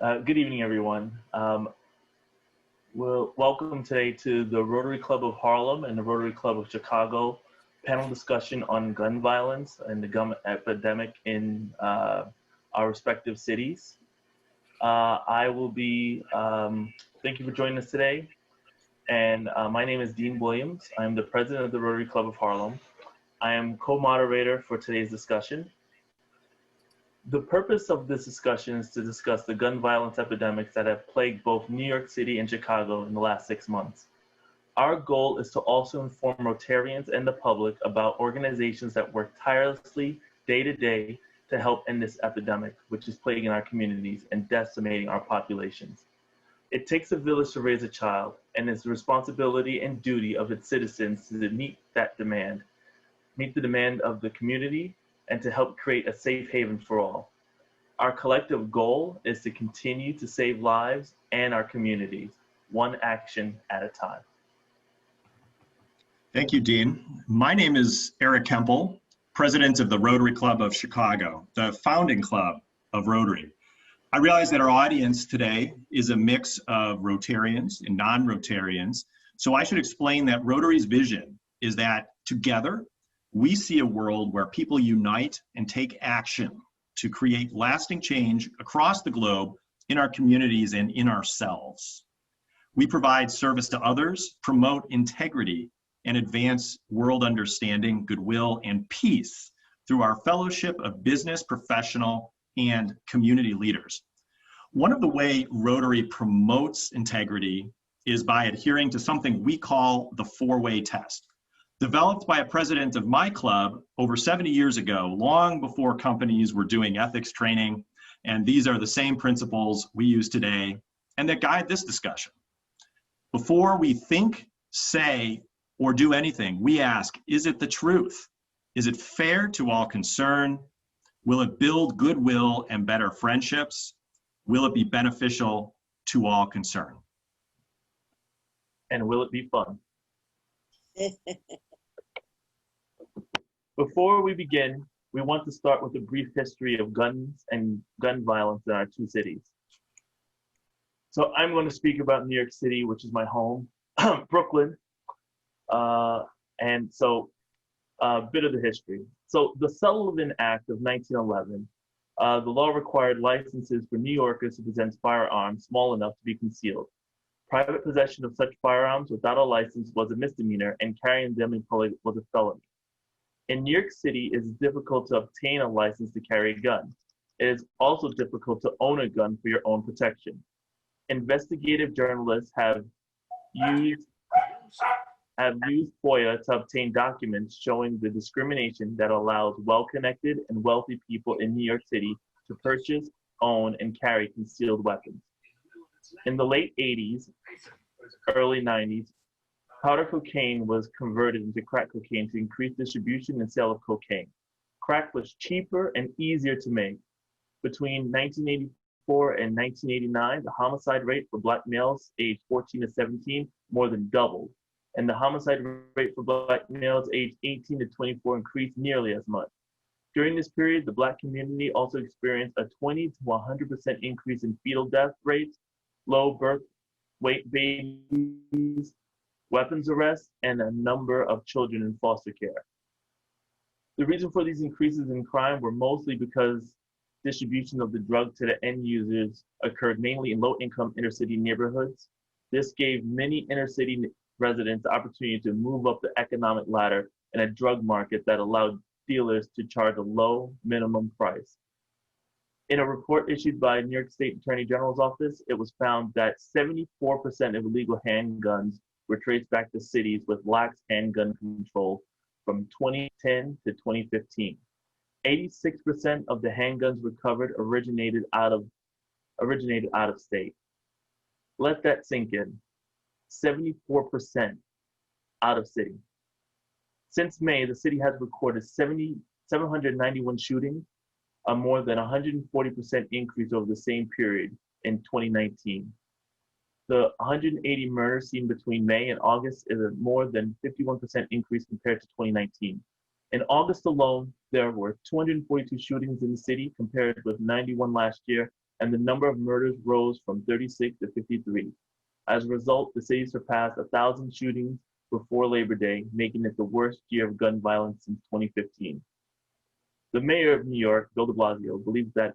Good evening, everyone. Welcome today to the Rotary Club of Harlem and the Rotary Club of Chicago panel discussion on gun violence and the gun epidemic in our respective cities. Thank you for joining us today. And my name is Dean Williams. I'm the president of the Rotary Club of Harlem. I am co-moderator for today's discussion. The purpose of this discussion is to discuss the gun violence epidemics that have plagued both New York City and Chicago in the last 6 months. Our goal is to also inform Rotarians and the public about organizations that work tirelessly day to day to help end this epidemic, which is plaguing our communities and decimating our populations. It takes a village to raise a child, and it's the responsibility and duty of its citizens to meet the demand of the community, and to help create a safe haven for all. Our collective goal is to continue to save lives and our communities, one action at a time. Thank you, Dean. My name is Eric Kemple, president of the Rotary Club of Chicago, the founding club of Rotary. I realize that our audience today is a mix of Rotarians and non-Rotarians, so I should explain that Rotary's vision is that together, we see a world where people unite and take action to create lasting change across the globe in our communities and in ourselves. We provide service to others, promote integrity, and advance world understanding, goodwill, and peace through our fellowship of business, professional, and community leaders. One of the ways Rotary promotes integrity is by adhering to something we call the four-way test. Developed by a president of my club over 70 years ago, long before companies were doing ethics training, and these are the same principles we use today and that guide this discussion. Before we think, say, or do anything, we ask, is it the truth? Is it fair to all concerned? Will it build goodwill and better friendships? Will it be beneficial to all concerned? And will it be fun? Before we begin, we want to start with a brief history of guns and gun violence in our two cities. So I'm going to speak about New York City, which is my home, Brooklyn. And so a bit of the history. So the Sullivan Act of 1911, the law required licenses for New Yorkers to possess firearms small enough to be concealed. Private possession of such firearms without a license was a misdemeanor, and carrying them in public was a felony. In New York City, it is difficult to obtain a license to carry a gun. It is also difficult to own a gun for your own protection. Investigative journalists have used FOIA to obtain documents showing the discrimination that allows well-connected and wealthy people in New York City to purchase, own, and carry concealed weapons. In the late 80s, early 90s, powder cocaine was converted into crack cocaine to increase distribution and sale of cocaine. Crack was cheaper and easier to make. Between 1984 and 1989, the homicide rate for Black males aged 14 to 17 more than doubled, and the homicide rate for Black males aged 18 to 24 increased nearly as much. During this period, the Black community also experienced a 20 to 100% increase in fetal death rates, low birth weight babies, weapons arrests, and a number of children in foster care. The reason for these increases in crime were mostly because distribution of the drug to the end users occurred mainly in low-income inner-city neighborhoods. This gave many inner-city residents the opportunity to move up the economic ladder in a drug market that allowed dealers to charge a low minimum price. In a report issued by New York State Attorney General's office, it was found that 74% of illegal handguns were traced back to cities with lax handgun control from 2010 to 2015. 86% of the handguns recovered originated out of state. Let that sink in. 74% out of city. Since May, the city has recorded 791 shootings, a more than 140% increase over the same period in 2019. The 180 murders seen between May and August is a more than 51% increase compared to 2019. In August alone, there were 242 shootings in the city compared with 91 last year and the number of murders rose from 36 to 53. As a result, the city surpassed 1,000 shootings before Labor Day, making it the worst year of gun violence since 2015. The mayor of New York, Bill de Blasio, believes that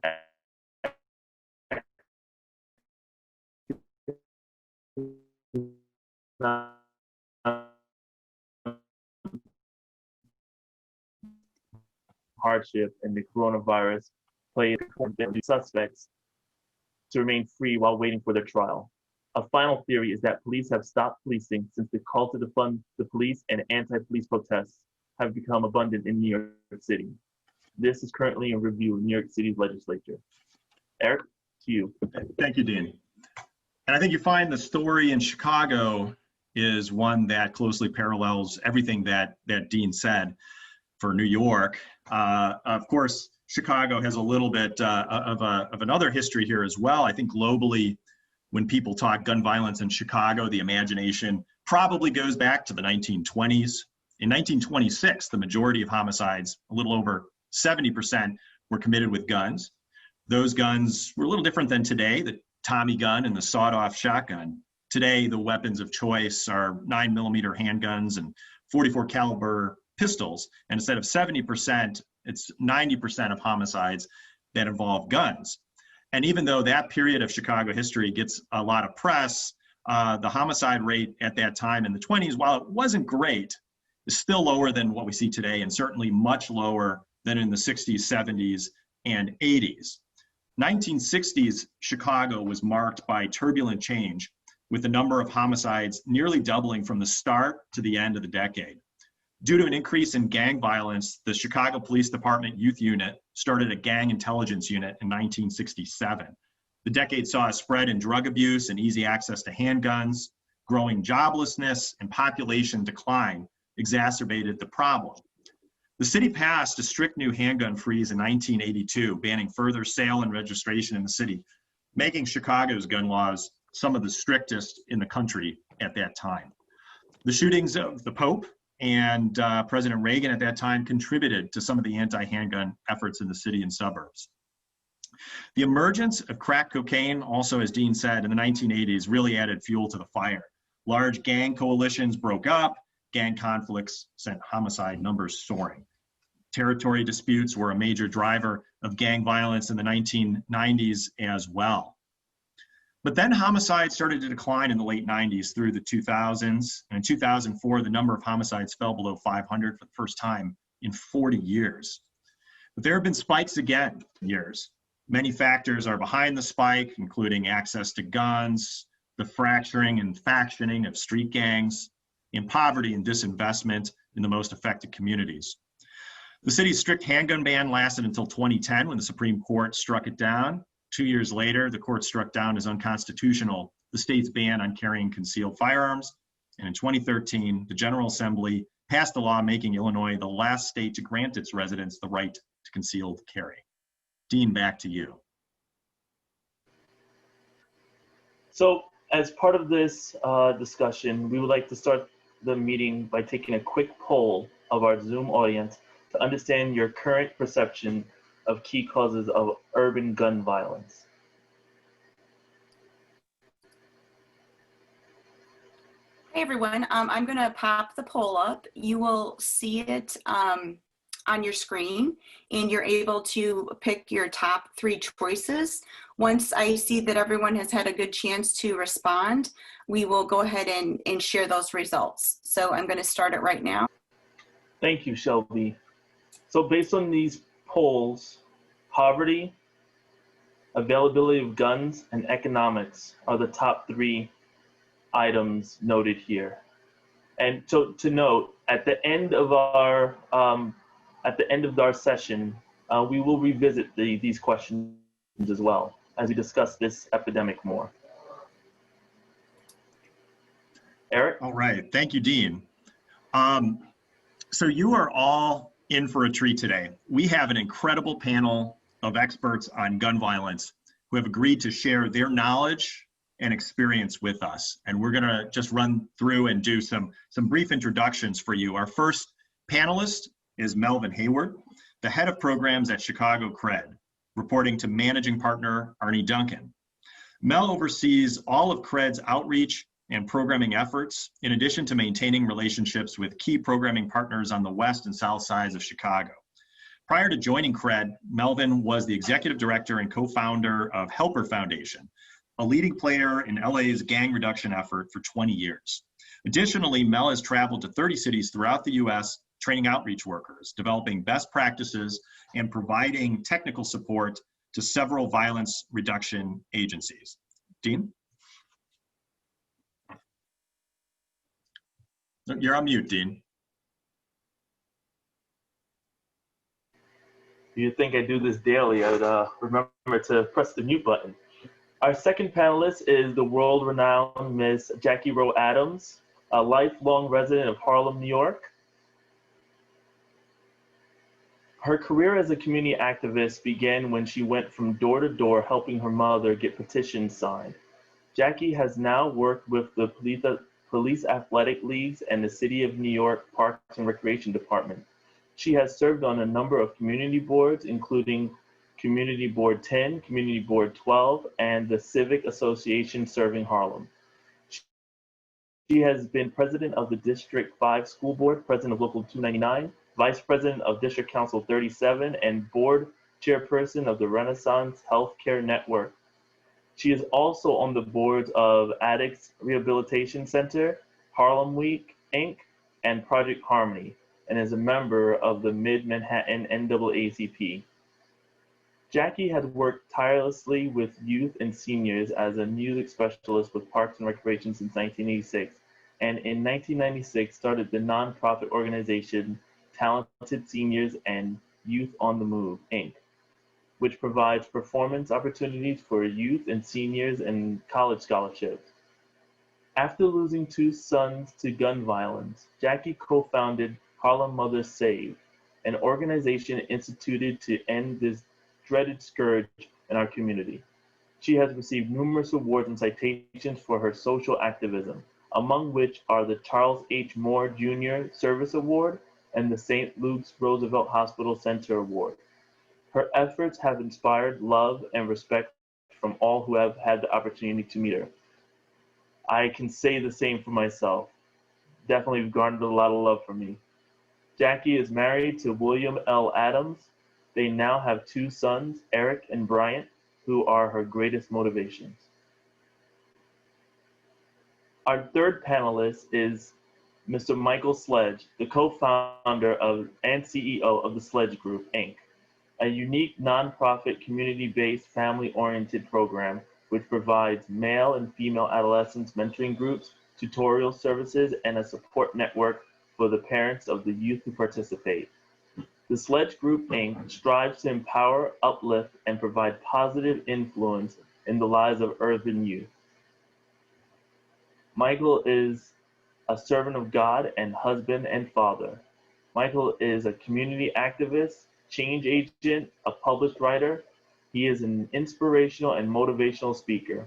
hardship and the coronavirus play important suspects to remain free while waiting for their trial. A final theory is that police have stopped policing since the call to defund the police and anti-police protests have become abundant in New York City. This is currently in review in New York City's legislature. Eric, to you. Thank you, Dean. And I think you find the story in Chicago is one that closely parallels everything that Dean said for New York. Of course, Chicago has a little bit of another history here as well. I think globally, when people talk gun violence in Chicago, the imagination probably goes back to the 1920s. In 1926, the majority of homicides, a little over 70%, were committed with guns. Those guns were a little different than today, the Tommy gun and the sawed-off shotgun. Today, the weapons of choice are 9mm handguns and 44 caliber pistols. And instead of 70%, it's 90% of homicides that involve guns. And even though that period of Chicago history gets a lot of press, the homicide rate at that time in the 20s, while it wasn't great, is still lower than what we see today, and certainly much lower than in the 60s, 70s, and 80s. 1960s Chicago was marked by turbulent change, with the number of homicides nearly doubling from the start to the end of the decade. Due to an increase in gang violence, the Chicago Police Department Youth Unit started a gang intelligence unit in 1967. The decade saw a spread in drug abuse and easy access to handguns. Growing joblessness and population decline exacerbated the problem. The city passed a strict new handgun freeze in 1982, banning further sale and registration in the city, making Chicago's gun laws some of the strictest in the country at that time. The shootings of the Pope and President Reagan at that time contributed to some of the anti-handgun efforts in the city and suburbs. The emergence of crack cocaine, also as Dean said, in the 1980s really added fuel to the fire. Large gang coalitions broke up, gang conflicts sent homicide numbers soaring. Territory disputes were a major driver of gang violence in the 1990s as well. But then homicides started to decline in the late 90s through the 2000s. And in 2004, the number of homicides fell below 500 for the first time in 40 years. But there have been spikes again in years. Many factors are behind the spike, including access to guns, the fracturing and factioning of street gangs, and poverty and disinvestment in the most affected communities. The city's strict handgun ban lasted until 2010 when the Supreme Court struck it down. 2 years later, the court struck down as unconstitutional the state's ban on carrying concealed firearms. And in 2013, the General Assembly passed a law making Illinois the last state to grant its residents the right to concealed carry. Dean, back to you. So as part of this discussion, we would like to start the meeting by taking a quick poll of our Zoom audience to understand your current perception of key causes of urban gun violence. Hey everyone, I'm going to pop the poll up. You will see it on your screen, and you're able to pick your top 3 choices. Once I see that everyone has had a good chance to respond, we will go ahead and share those results. So I'm going to start it right now. Thank you, Shelby. So based on these polls, poverty, availability of guns, and economics are the top 3 items noted here. And so to note, at the end of our session, we will revisit these questions as well as we discuss this epidemic more. Eric? All right, thank you, Dean. So you are all in for a treat today. We have an incredible panel of experts on gun violence who have agreed to share their knowledge and experience with us. And we're gonna just run through and do some brief introductions for you. Our first panelist is Melvin Hayward, the head of programs at Chicago CRED. reporting to managing partner Arnie Duncan. Mel oversees all of CRED's outreach and programming efforts, in addition to maintaining relationships with key programming partners on the west and south sides of Chicago. Prior to joining CRED, Melvin was the executive director and co-founder of Helper Foundation, a leading player in LA's gang reduction effort for 20 years. Additionally, Mel has traveled to 30 cities throughout the US, training outreach workers, developing best practices, and providing technical support to several violence reduction agencies. Dean? You're on mute, Dean. You'd think I do this daily. I'd remember to press the mute button. Our second panelist is the world-renowned Miss Jackie Rowe Adams, a lifelong resident of Harlem, New York. Her career as a community activist began when she went from door to door helping her mother get petitions signed. Jackie has now worked with the Police Athletic Leagues and the City of New York Parks and Recreation Department. She has served on a number of community boards, including Community Board 10, Community Board 12, and the Civic Association Serving Harlem. She has been president of the District 5 School Board, president of Local 299, vice president of District Council 37, and board chairperson of the Renaissance Healthcare Network. She is also on the boards of Addicts Rehabilitation Center, Harlem Week, Inc., and Project Harmony, and is a member of the Mid-Manhattan NAACP. Jackie has worked tirelessly with youth and seniors as a music specialist with Parks and Recreation since 1986, and in 1996 started the nonprofit organization Talented Seniors and Youth on the Move, Inc., which provides performance opportunities for youth and seniors and college scholarships. After losing 2 sons to gun violence, Jackie co-founded Harlem Mothers Save, an organization instituted to end this dreaded scourge in our community. She has received numerous awards and citations for her social activism, among which are the Charles H. Moore Jr. Service Award and the St. Luke's Roosevelt Hospital Center Award. Her efforts have inspired love and respect from all who have had the opportunity to meet her. I can say the same for myself. Definitely garnered a lot of love from me. Jackie is married to William L. Adams. They now have 2 sons, Eric and Bryant, who are her greatest motivations. Our third panelist is Mr. Michael Sledge, the co-founder and CEO of the Sledge Group, Inc., a unique nonprofit community-based family-oriented program which provides male and female adolescents mentoring groups, tutorial services, and a support network for the parents of the youth who participate. The Sledge Group, Inc. strives to empower, uplift, and provide positive influence in the lives of urban youth. Michael is a servant of God and husband and father. Michael is a community activist, change agent, a published writer. He is an inspirational and motivational speaker.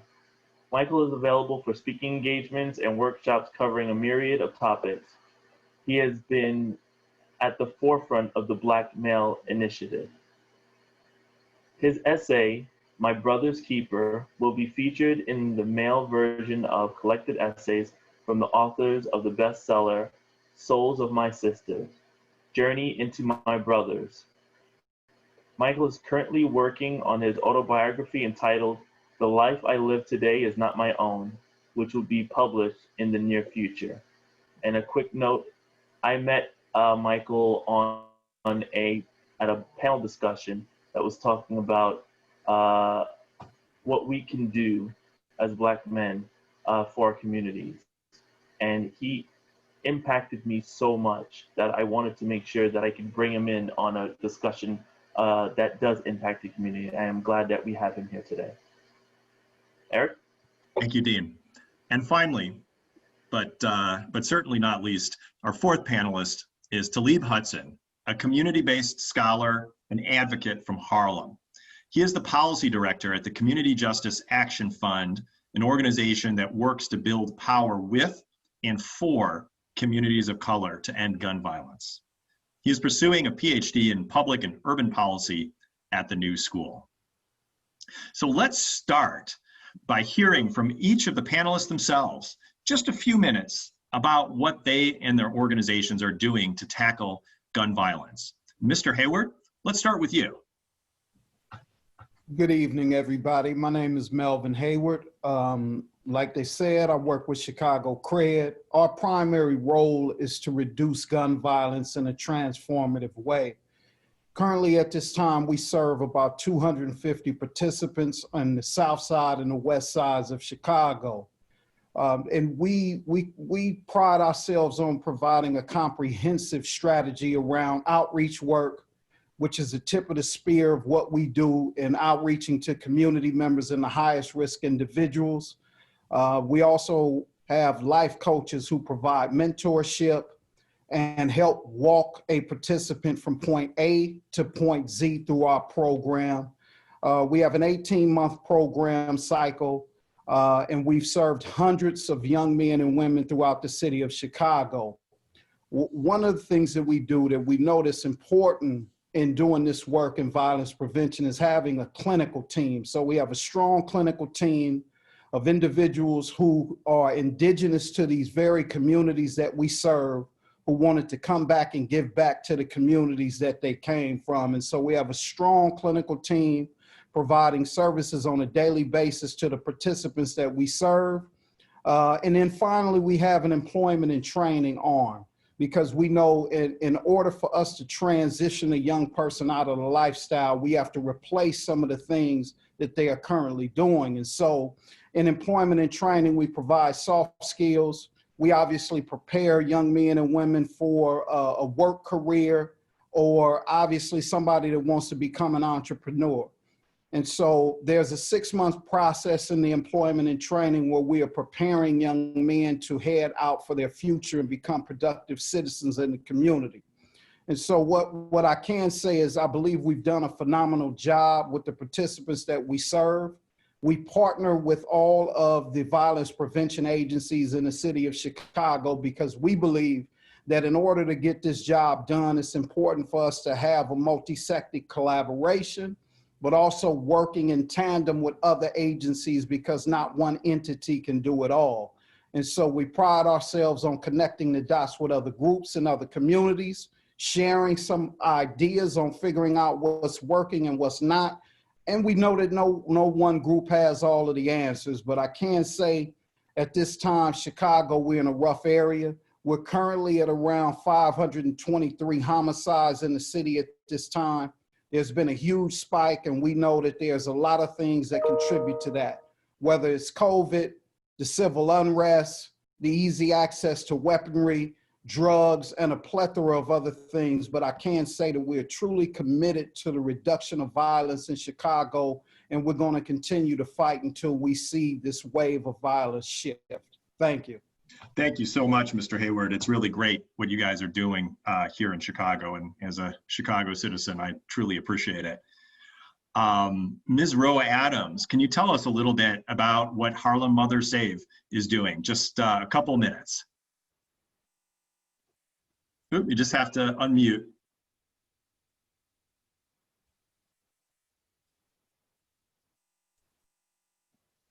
Michael is available for speaking engagements and workshops covering a myriad of topics. He has been at the forefront of the Black Male Initiative. His essay, My Brother's Keeper, will be featured in the male version of collected essays from the authors of the bestseller, Souls of My Sisters, Journey into My Brothers. Michael is currently working on his autobiography entitled, The Life I Live Today Is Not My Own, which will be published in the near future. And a quick note, I met Michael at a panel discussion that was talking about what we can do as Black men for our communities. And he impacted me so much that I wanted to make sure that I could bring him in on a discussion that does impact the community. And I'm glad that we have him here today. Eric? Thank you, Dean. And finally, but certainly not least, our fourth panelist is Talib Hudson, a community-based scholar and advocate from Harlem. He is the policy director at the Community Justice Action Fund, an organization that works to build power with and for communities of color to end gun violence. He is pursuing a PhD in public and urban policy at the New School. So let's start by hearing from each of the panelists themselves, just a few minutes about what they and their organizations are doing to tackle gun violence. Mr. Hayward, let's start with you. Good evening, everybody. My name is Melvin Hayward. Like they said, I work with Chicago CRED. Our primary role is to reduce gun violence in a transformative way. Currently, at this time, we serve about 250 participants on the south side and the west sides of Chicago. And we pride ourselves on providing a comprehensive strategy around outreach work, which is the tip of the spear of what we do in outreaching to community members and the highest risk individuals. We also have life coaches who provide mentorship and help walk a participant from point A to point Z through our program. We have an 18-month program cycle, and we've served hundreds of young men and women throughout the city of Chicago. One of the things that we do that we notice important in doing this work in violence prevention is having a clinical team. So we have a strong clinical team of individuals who are indigenous to these very communities that we serve, who wanted to come back and give back to the communities that they came from. And so we have a strong clinical team providing services on a daily basis to the participants that we serve. And then finally, we have an employment and training arm, because we know in order for us to transition a young person out of the lifestyle, we have to replace some of the things that they are currently doing. And so in employment and training, we provide soft skills. We obviously prepare young men and women for a work career, or obviously somebody that wants to become an entrepreneur. And so there's a 6-month process in the employment and training where we are preparing young men to head out for their future and become productive citizens in the community. And so what I can say is I believe we've done a phenomenal job with the participants that we serve. We partner with all of the violence prevention agencies in the city of Chicago because we believe that in order to get this job done, it's important for us to have a multi-sector collaboration, but also working in tandem with other agencies, because not one entity can do it all. And so we pride ourselves on connecting the dots with other groups and other communities, sharing some ideas on figuring out what's working and what's not. And we know that no one group has all of the answers, but I can say at this time, Chicago, we're in a rough area. We're currently at around 523 homicides in the city at this time. There's been a huge spike, and we know that there's a lot of things that contribute to that, whether it's COVID, the civil unrest, the easy access to weaponry, drugs, and a plethora of other things. But I can say that we're truly committed to the reduction of violence in Chicago, and we're going to continue to fight until we see this wave of violence shift. Thank you. Thank you so much, Mr. Hayward. It's really great what you guys are doing here in Chicago, and as a Chicago citizen, I truly appreciate it. Ms. Roa Adams, can you tell us a little bit about what Harlem Mothers Save is doing? Just a couple minutes. Oop, you just have to unmute.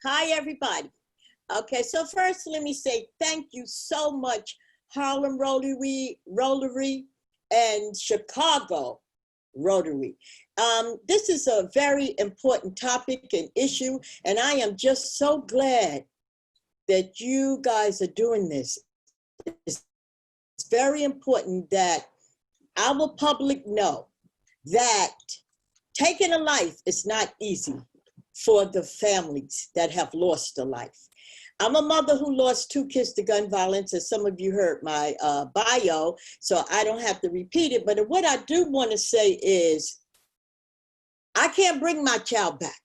Hi, everybody. Okay, so first let me say thank you so much, Harlem Rotary and Chicago Rotary. This is a very important topic and issue, and I am just so glad that you guys are doing this. It's very important that our public know that taking a life is not easy for the families that have lost a life. I'm a mother who lost 2 kids to gun violence, as some of you heard my bio, so I don't have to repeat it. But what I do want to say is, I can't bring my child back.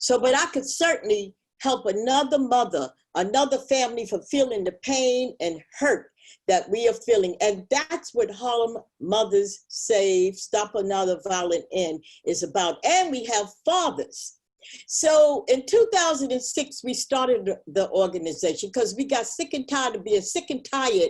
But I could certainly help another mother, another family from feeling the pain and hurt that we are feeling. And that's what Harlem Mothers Save, Stop Another Violent End is about. And we have fathers. So in 2006, we started the organization because we got sick and tired of being sick and tired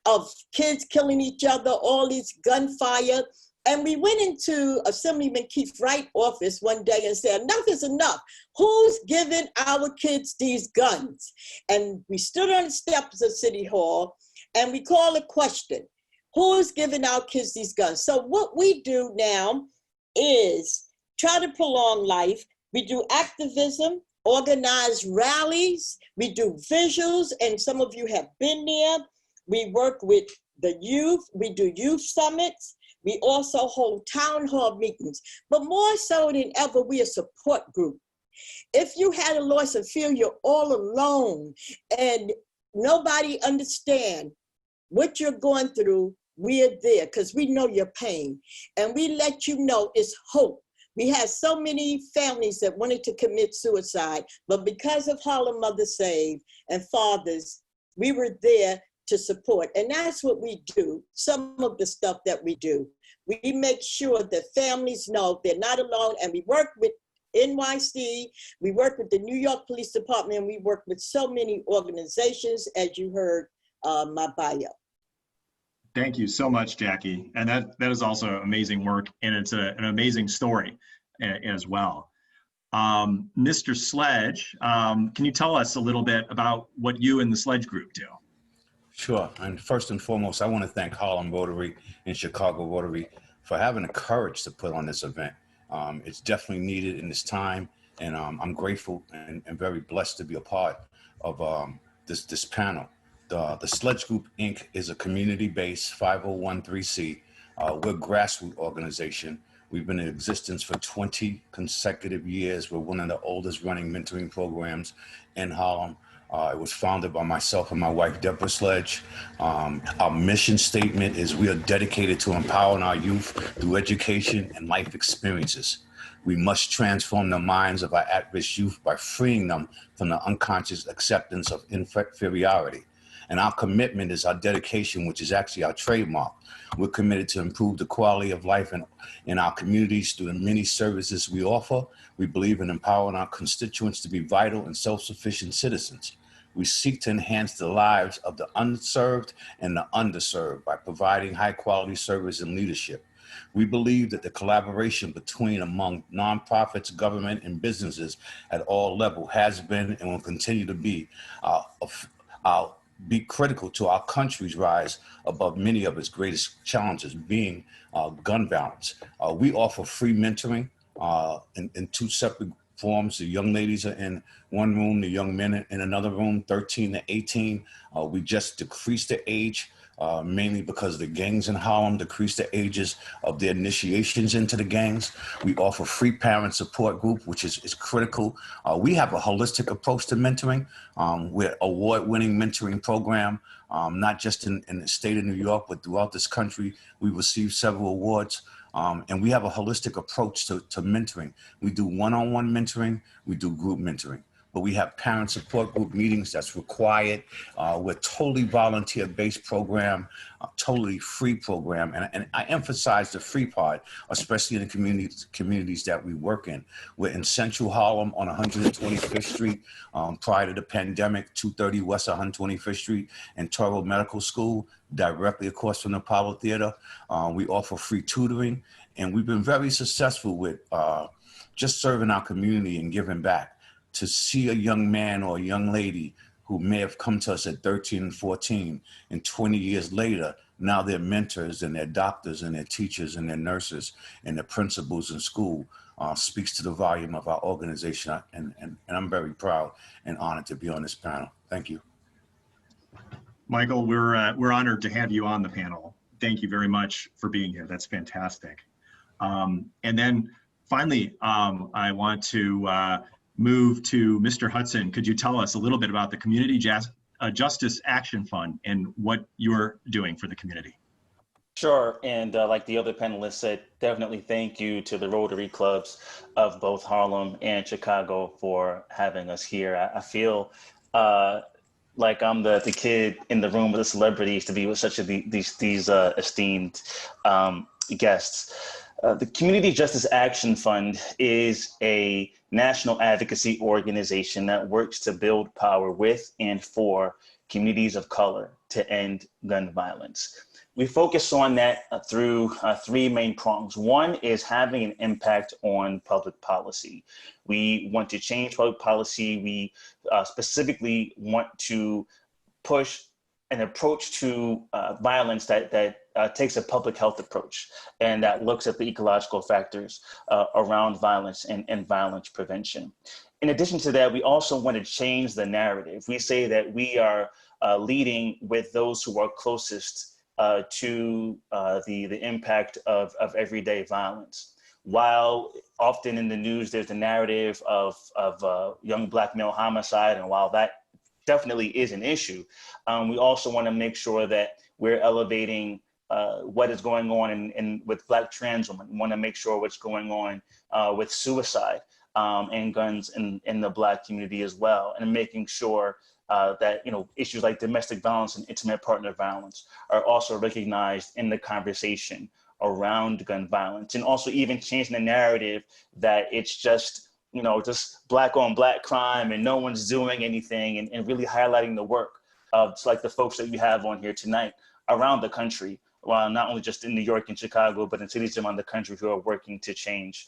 of kids killing each other, all these gunfire. And we went into Assemblyman Keith Wright's office one day and said, enough is enough. Who's giving our kids these guns? And we stood on the steps of City Hall and we called a question, who's giving our kids these guns? So what we do now is try to prolong life. We do activism, organize rallies, we do visuals, and some of you have been there. We work with the youth, we do youth summits. We also hold town hall meetings, but more so than ever, we're a support group. If you had a loss and feel you're all alone and nobody understand what you're going through, we're there because we know your pain. And we let you know it's hope. We had so many families that wanted to commit suicide, but because of Harlem Mothers Save and Fathers, we were there to support. And that's what we do, some of the stuff that we do. We make sure that families know they're not alone, and we work with NYC, we work with the New York Police Department, and we work with so many organizations, as you heard my bio. Thank you so much, Jackie. And that is also amazing work, and it's an amazing story as well. Mr. Sledge, can you tell us a little bit about what you and the Sledge group do? Sure. And first and foremost, I want to thank Harlem Rotary and Chicago Rotary for having the courage to put on this event. It's definitely needed in this time, and I'm grateful and very blessed to be a part of this panel. The Sledge Group, Inc. is a community-based 501(c)(3). We're a grassroots organization. We've been in existence for 20 consecutive years. We're one of the oldest running mentoring programs in Harlem. It was founded by myself and my wife, Deborah Sledge. Our mission statement is we are dedicated to empowering our youth through education and life experiences. We must transform the minds of our at-risk youth by freeing them from the unconscious acceptance of inferiority. And our commitment is our dedication, which is actually our trademark. We're committed to improve the quality of life in our communities through the many services we offer. We believe in empowering our constituents to be vital and self-sufficient citizens. We seek to enhance the lives of the unserved and the underserved by providing high-quality service and leadership. We believe that the collaboration among nonprofits, government, and businesses at all levels has been and will continue to be critical to our country's rise above many of its greatest challenges, being gun violence. We offer free mentoring in two separate forms. The young ladies are in one room, the young men are in another room, 13 to 18. We just decreased the age, mainly because the gangs in Harlem decreased the ages of their initiations into the gangs. We offer free parent support group, which is critical. We have a holistic approach to mentoring. We're award-winning mentoring program, not just in the state of New York, but throughout this country. We've received several awards. And we have a holistic approach to mentoring. We do one-on-one mentoring, we do group mentoring, but we have parent support group meetings that's required. We're totally volunteer-based program, totally free program. And I emphasize the free part, especially in the communities that we work in. We're in Central Harlem on 125th Street, prior to the pandemic, 230 West 125th Street, and Toro Medical School, directly across from the Apollo Theater. We offer free tutoring, and we've been very successful with just serving our community and giving back. To see a young man or a young lady who may have come to us at 13 and 14, and 20 years later, now they're mentors and they're doctors and they're teachers and they're nurses and they're principals in school, speaks to the volume of our organization. And I'm very proud and honored to be on this panel. Thank you. Michael, we're honored to have you on the panel. Thank you very much for being here. That's fantastic. And then finally, I want to move to Mr. Hudson. Could you tell us a little bit about the Community Justice Action Fund and what you're doing for the community? Sure, and like the other panelists said, definitely thank you to the Rotary clubs of both Harlem and Chicago for having us here. I feel like I'm the kid in the room with the celebrities to be with such these esteemed guests. The Community Justice Action Fund is a national advocacy organization that works to build power with and for communities of color to end gun violence. We focus on that through three main prongs. One is having an impact on public policy. We want to change public policy. We specifically want to push an approach to violence that takes a public health approach and that looks at the ecological factors around violence and violence prevention. In addition to that, we also want to change the narrative. We say that we are leading with those who are closest to the impact of everyday violence. While often in the news there's the narrative of young Black male homicide, and while that definitely is an issue, we also want to make sure that we're elevating what is going on with Black trans women. We want to make sure what's going on with suicide and guns in the Black community as well, and making sure that issues like domestic violence and intimate partner violence are also recognized in the conversation around gun violence, and also even changing the narrative that it's just just Black on Black crime and no one's doing anything, and really highlighting the work of like the folks that we have on here tonight around the country, while not only just in New York and Chicago, but in cities around the country who are working to change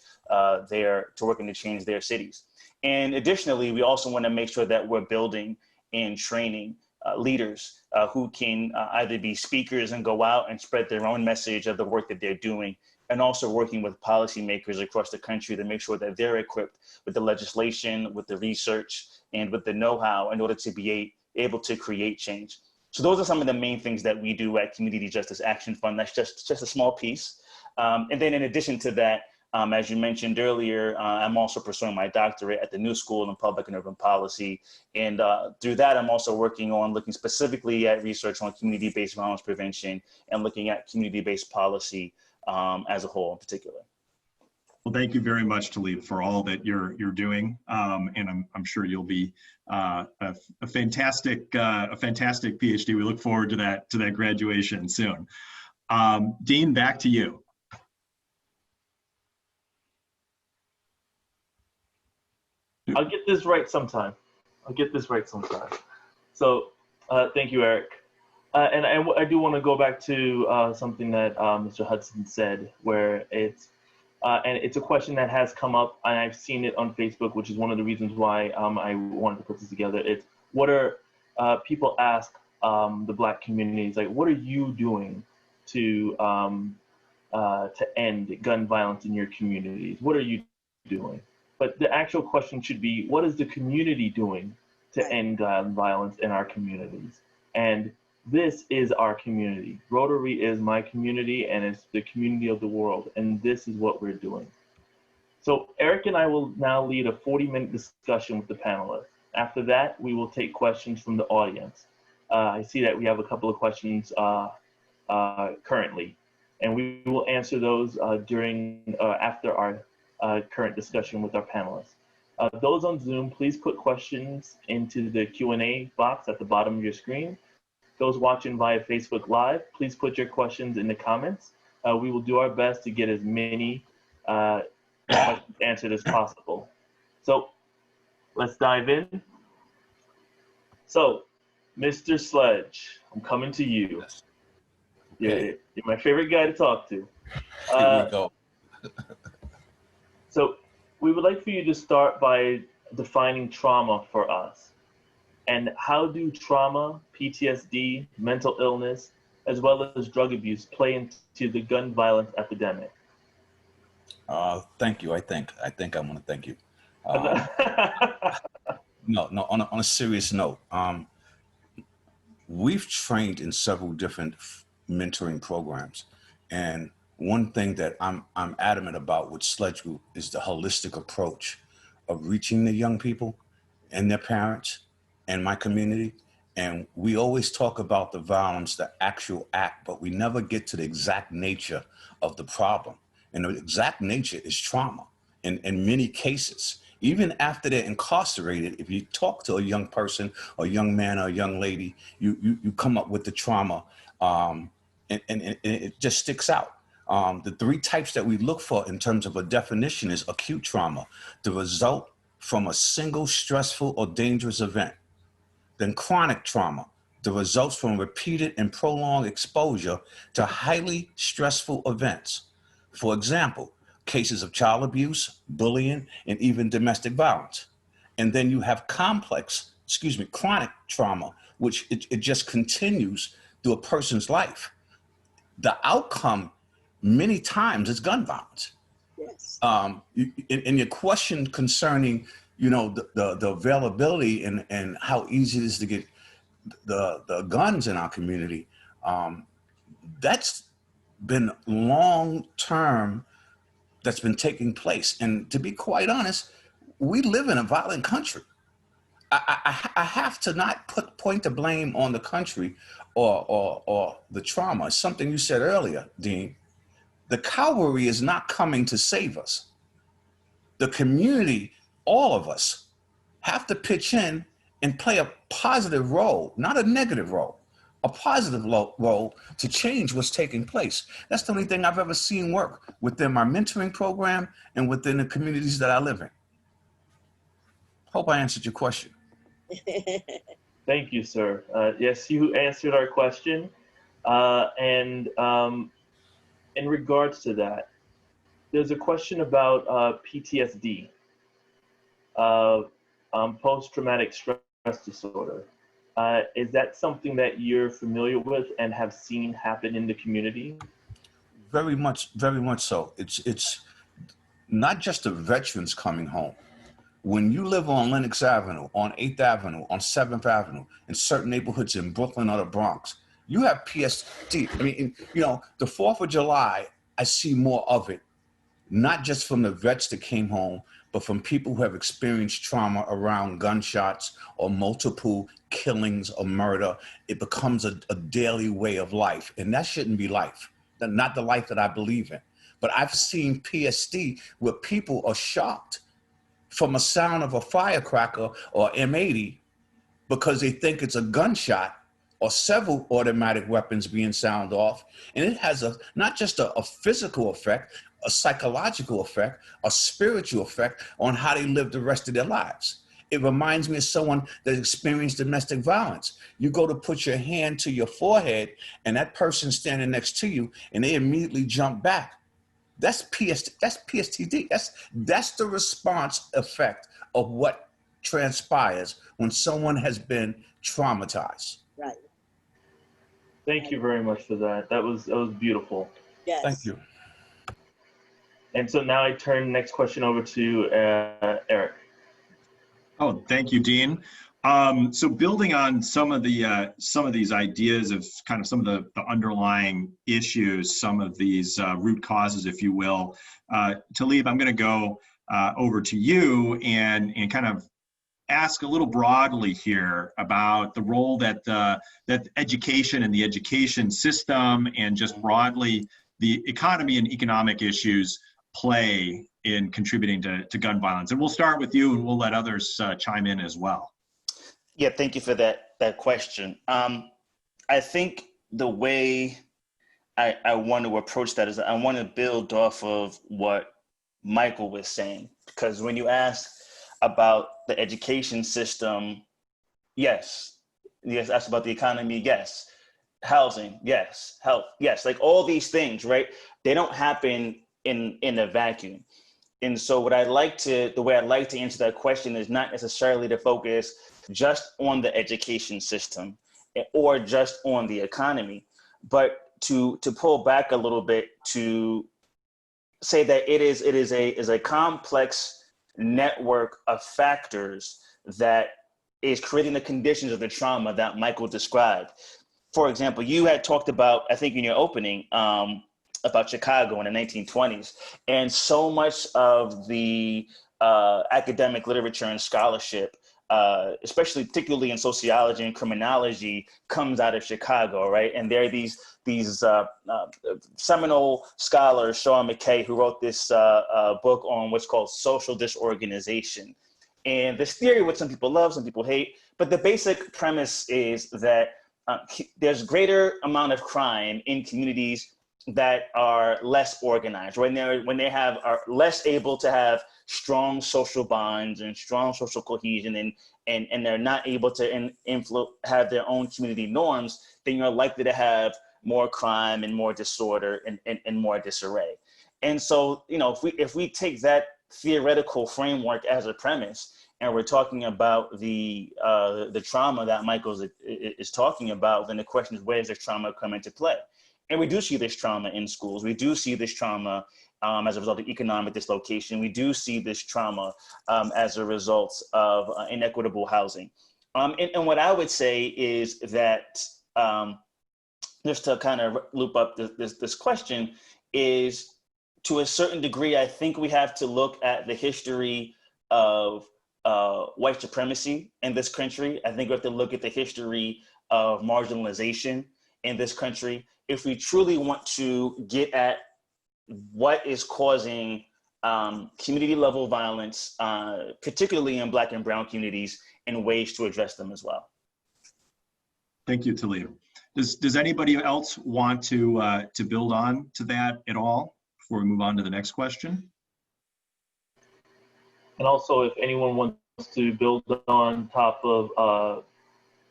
their cities. And additionally, we also want to make sure that we're building and training leaders who can either be speakers and go out and spread their own message of the work that they're doing, and also working with policymakers across the country to make sure that they're equipped with the legislation, with the research, and with the know-how in order to be able to create change. So those are some of the main things that we do at Community Justice Action Fund. That's just a small piece. And then in addition to that, as you mentioned earlier, I'm also pursuing my doctorate at the New School in Public and Urban Policy. And through that, I'm also working on looking specifically at research on community-based violence prevention and looking at community-based policy as a whole in particular. Well, thank you very much, Talib, for all that you're doing, and I'm sure you'll be a fantastic PhD. We look forward to that graduation soon. Dean, back to you. I'll get this right sometime. So, thank you, Eric. And I do want to go back to something that Mr. Hudson said, where it's a question that has come up, and I've seen it on Facebook, which is one of the reasons why I wanted to put this together. It's what are people ask the Black communities, like, what are you doing to end gun violence in your communities? What are you doing? But the actual question should be, what is the community doing to end gun violence in our communities? And this is our community. Rotary is my community, and it's the community of the world. And this is what we're doing. So Eric and I will now lead a 40-minute discussion with the panelists. After that, we will take questions from the audience. I see that we have a couple of questions currently, and we will answer those after our current discussion with our panelists. Those on Zoom, please put questions into the Q&A box at the bottom of your screen. Those watching via Facebook Live, please put your questions in the comments. We will do our best to get as many questions answered as possible. So let's dive in. So, Mr. Sledge, I'm coming to you. You're my favorite guy to talk to. Here we go. So we would like for you to start by defining trauma for us. And how do trauma, PTSD, mental illness, as well as drug abuse play into the gun violence epidemic? Thank you. I think I want to thank you. No, on a serious note, we've trained in several different mentoring programs. And one thing that I'm adamant about with Sledge Group is the holistic approach of reaching the young people and their parents and my community. And we always talk about the violence, the actual act, but we never get to the exact nature of the problem. And the exact nature is trauma in many cases. Even after they're incarcerated, if you talk to a young person, or a young man or a young lady, you come up with the trauma, and it just sticks out. The three types that we look for in terms of a definition is acute trauma, the result from a single stressful or dangerous event. Then chronic trauma, the results from repeated and prolonged exposure to highly stressful events. For example, cases of child abuse, bullying, and even domestic violence. And then you have chronic trauma, which it just continues through a person's life. The outcome many times is gun violence. Yes. In your question concerning, the availability and how easy it is to get the guns in our community, that's been long term that's been taking place. And to be quite honest, we live in a violent country. I have to not point the blame on the country or the trauma. It's something you said earlier, Dean. The cavalry is not coming to save us. The community, all of us, have to pitch in and play a positive role, not a negative role, a positive role to change what's taking place. That's the only thing I've ever seen work within my mentoring program and within the communities that I live in. Hope I answered your question. Thank you, sir. Yes, you answered our question. In regards to that, there's a question about PTSD, post-traumatic stress disorder. Is that something that you're familiar with and have seen happen in the community? Very much so. It's not just the veterans coming home. When you live on Lenox Avenue, on 8th Avenue, on 7th Avenue, in certain neighborhoods in Brooklyn or the Bronx, you have PTSD. I mean, the 4th of July, I see more of it, not just from the vets that came home, but from people who have experienced trauma around gunshots or multiple killings or murder. It becomes a daily way of life, and that shouldn't be life. Not the life that I believe in. But I've seen PSD where people are shocked from a sound of a firecracker or M80 because they think it's a gunshot or several automatic weapons being sounded off. And it has not just a physical effect, a psychological effect, a spiritual effect on how they live the rest of their lives. It reminds me of someone that experienced domestic violence. You go to put your hand to your forehead and that person's standing next to you and they immediately jump back. That's PTSD. That's the response effect of what transpires when someone has been traumatized. Right. Thank you very much for that. That was beautiful. Yes. Thank you. And so now I turn the next question over to Eric. Oh, thank you, Dean. So building on some of these ideas of kind of some of the underlying issues, some of these root causes, if you will, Talib, I'm going to go over to you and kind of ask a little broadly here about the role that that education and the education system and just broadly the economy and economic issues play in contributing to gun violence. And we'll start with you and we'll let others chime in as well. Yeah, thank you for that question. I think the way I want to approach that is I want to build off of what Michael was saying, because when you ask about the education system, yes, ask about the economy, yes, housing, yes, health, yes, like all these things, right? They don't happen in a vacuum. And so the way I'd like to answer that question is not necessarily to focus just on the education system or just on the economy, but to pull back a little bit to say that it is a complex network of factors that is creating the conditions of the trauma that Michael described. For example, you had talked about, I think in your opening, about Chicago in the 1920s, and so much of the academic literature and scholarship, particularly in sociology and criminology, comes out of Chicago, right? And there are these seminal scholars, Sean McKay, who wrote this book on what's called social disorganization. And this theory, which some people love, some people hate, but the basic premise is that there's greater amount of crime in communities that are less organized, when are less able to have strong social bonds and strong social cohesion, and they're not able to have their own community norms, then you're likely to have more crime and more disorder and more disarray. And so, if we take that theoretical framework as a premise, and we're talking about the trauma that Michael is talking about, then the question is, where does this trauma come into play? And we do see this trauma in schools. We do see this trauma as a result of economic dislocation. We do see this trauma as a result of inequitable housing. And what I would say is that, just to kind of loop up this question, is to a certain degree, I think we have to look at the history of white supremacy in this country. I think we have to look at the history of marginalization in this country if we truly want to get at what is causing community level violence, particularly in Black and Brown communities, and ways to address them as well. Thank you, Talib. Does anybody else want to build on to that at all before we move on to the next question? And also, if anyone wants to build on top of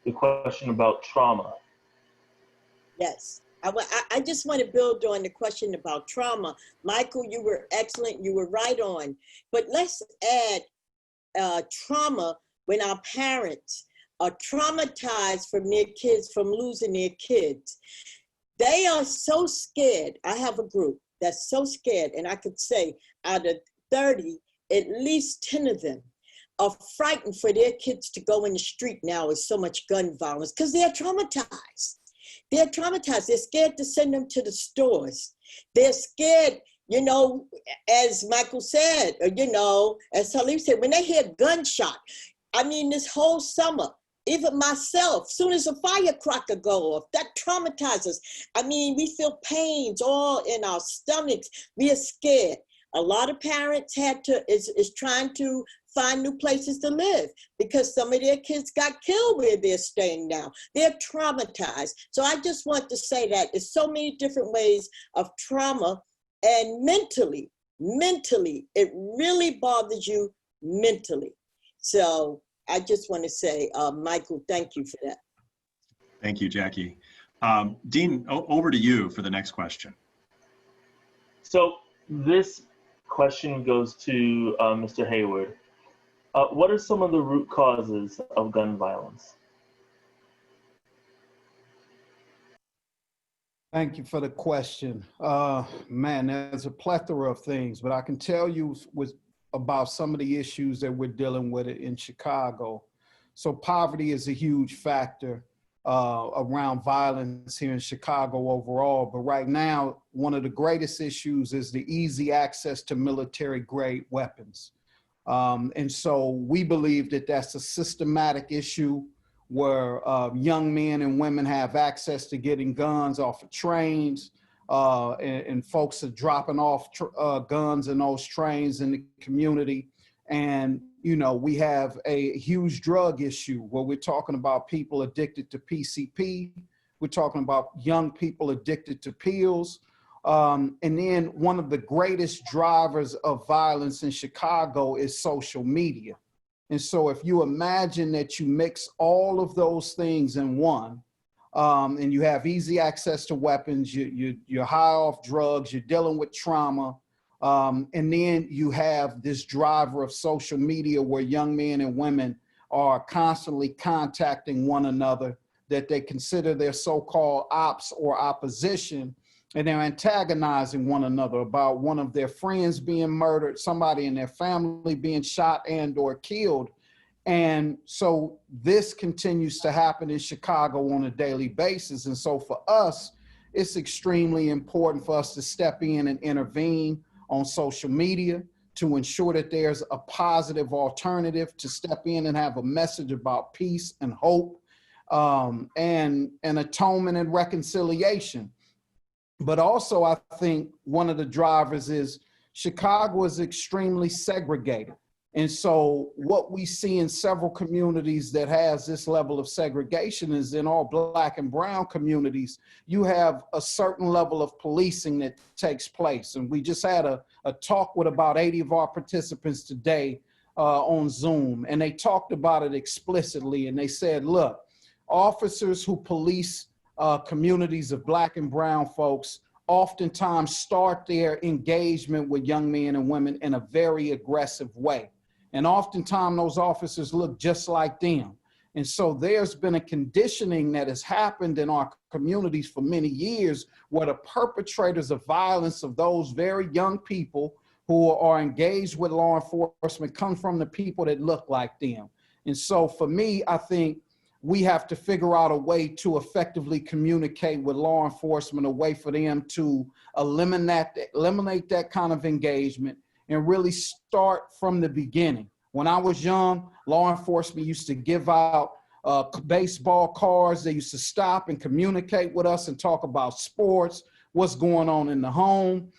the question about trauma. Yes. I just want to build on the question about trauma. Michael, you were excellent. You were right on. But let's add trauma when our parents are traumatized from their kids, from losing their kids. They are so scared. I have a group that's so scared, and I could say out of 30, at least 10 of them are frightened for their kids to go in the street now with so much gun violence because they're traumatized. They're traumatized. They're scared to send them to the stores. They're scared, as Michael said, as Talib said, when they hear gunshot, this whole summer, even myself, soon as a firecracker go off, that traumatizes. We feel pains all in our stomachs. We are scared. A lot of parents is trying to find new places to live because some of their kids got killed where they're staying now. They're traumatized. So I just want to say that there's so many different ways of trauma, and mentally, it really bothers you mentally. So I just want to say, Michael, thank you for that. Thank you, Jackie. Dean, over to you for the next question. So this question goes to Mr. Hayward. What are some of the root causes of gun violence? Thank you for the question. Man, there's a plethora of things, but I can tell you about some of the issues that we're dealing with in Chicago. So poverty is a huge factor around violence here in Chicago overall. But right now, one of the greatest issues is the easy access to military grade weapons. And so we believe that that's a systematic issue where young men and women have access to getting guns off of trains, and folks are dropping off guns in those trains in the community. And, we have a huge drug issue where we're talking about people addicted to PCP. We're talking about young people addicted to pills. And then one of the greatest drivers of violence in Chicago is social media. And so if you imagine that you mix all of those things in one, and you have easy access to weapons, you're high off drugs, you're dealing with trauma, and then you have this driver of social media where young men and women are constantly contacting one another that they consider their so-called ops or opposition, and they're antagonizing one another about one of their friends being murdered, somebody in their family being shot and or killed. And so this continues to happen in Chicago on a daily basis. And so for us, it's extremely important for us to step in and intervene on social media to ensure that there's a positive alternative, to step in and have a message about peace and hope, and atonement and reconciliation. But also, I think one of the drivers is Chicago is extremely segregated. And so what we see in several communities that has this level of segregation is in all Black and brown communities, you have a certain level of policing that takes place. And we just had a talk with about 80 of our participants today on Zoom, and they talked about it explicitly. And they said, look, officers who police communities of Black and brown folks oftentimes start their engagement with young men and women in a very aggressive way. And oftentimes those officers look just like them. And so there's been a conditioning that has happened in our communities for many years where the perpetrators of violence of those very young people who are engaged with law enforcement come from the people that look like them. And so for me, I think we have to figure out a way to effectively communicate with law enforcement, a way for them to eliminate that kind of engagement and really start from the beginning. When I was young, law enforcement used to give out baseball cards. They used to stop and communicate with us and talk about sports, what's going on in the home,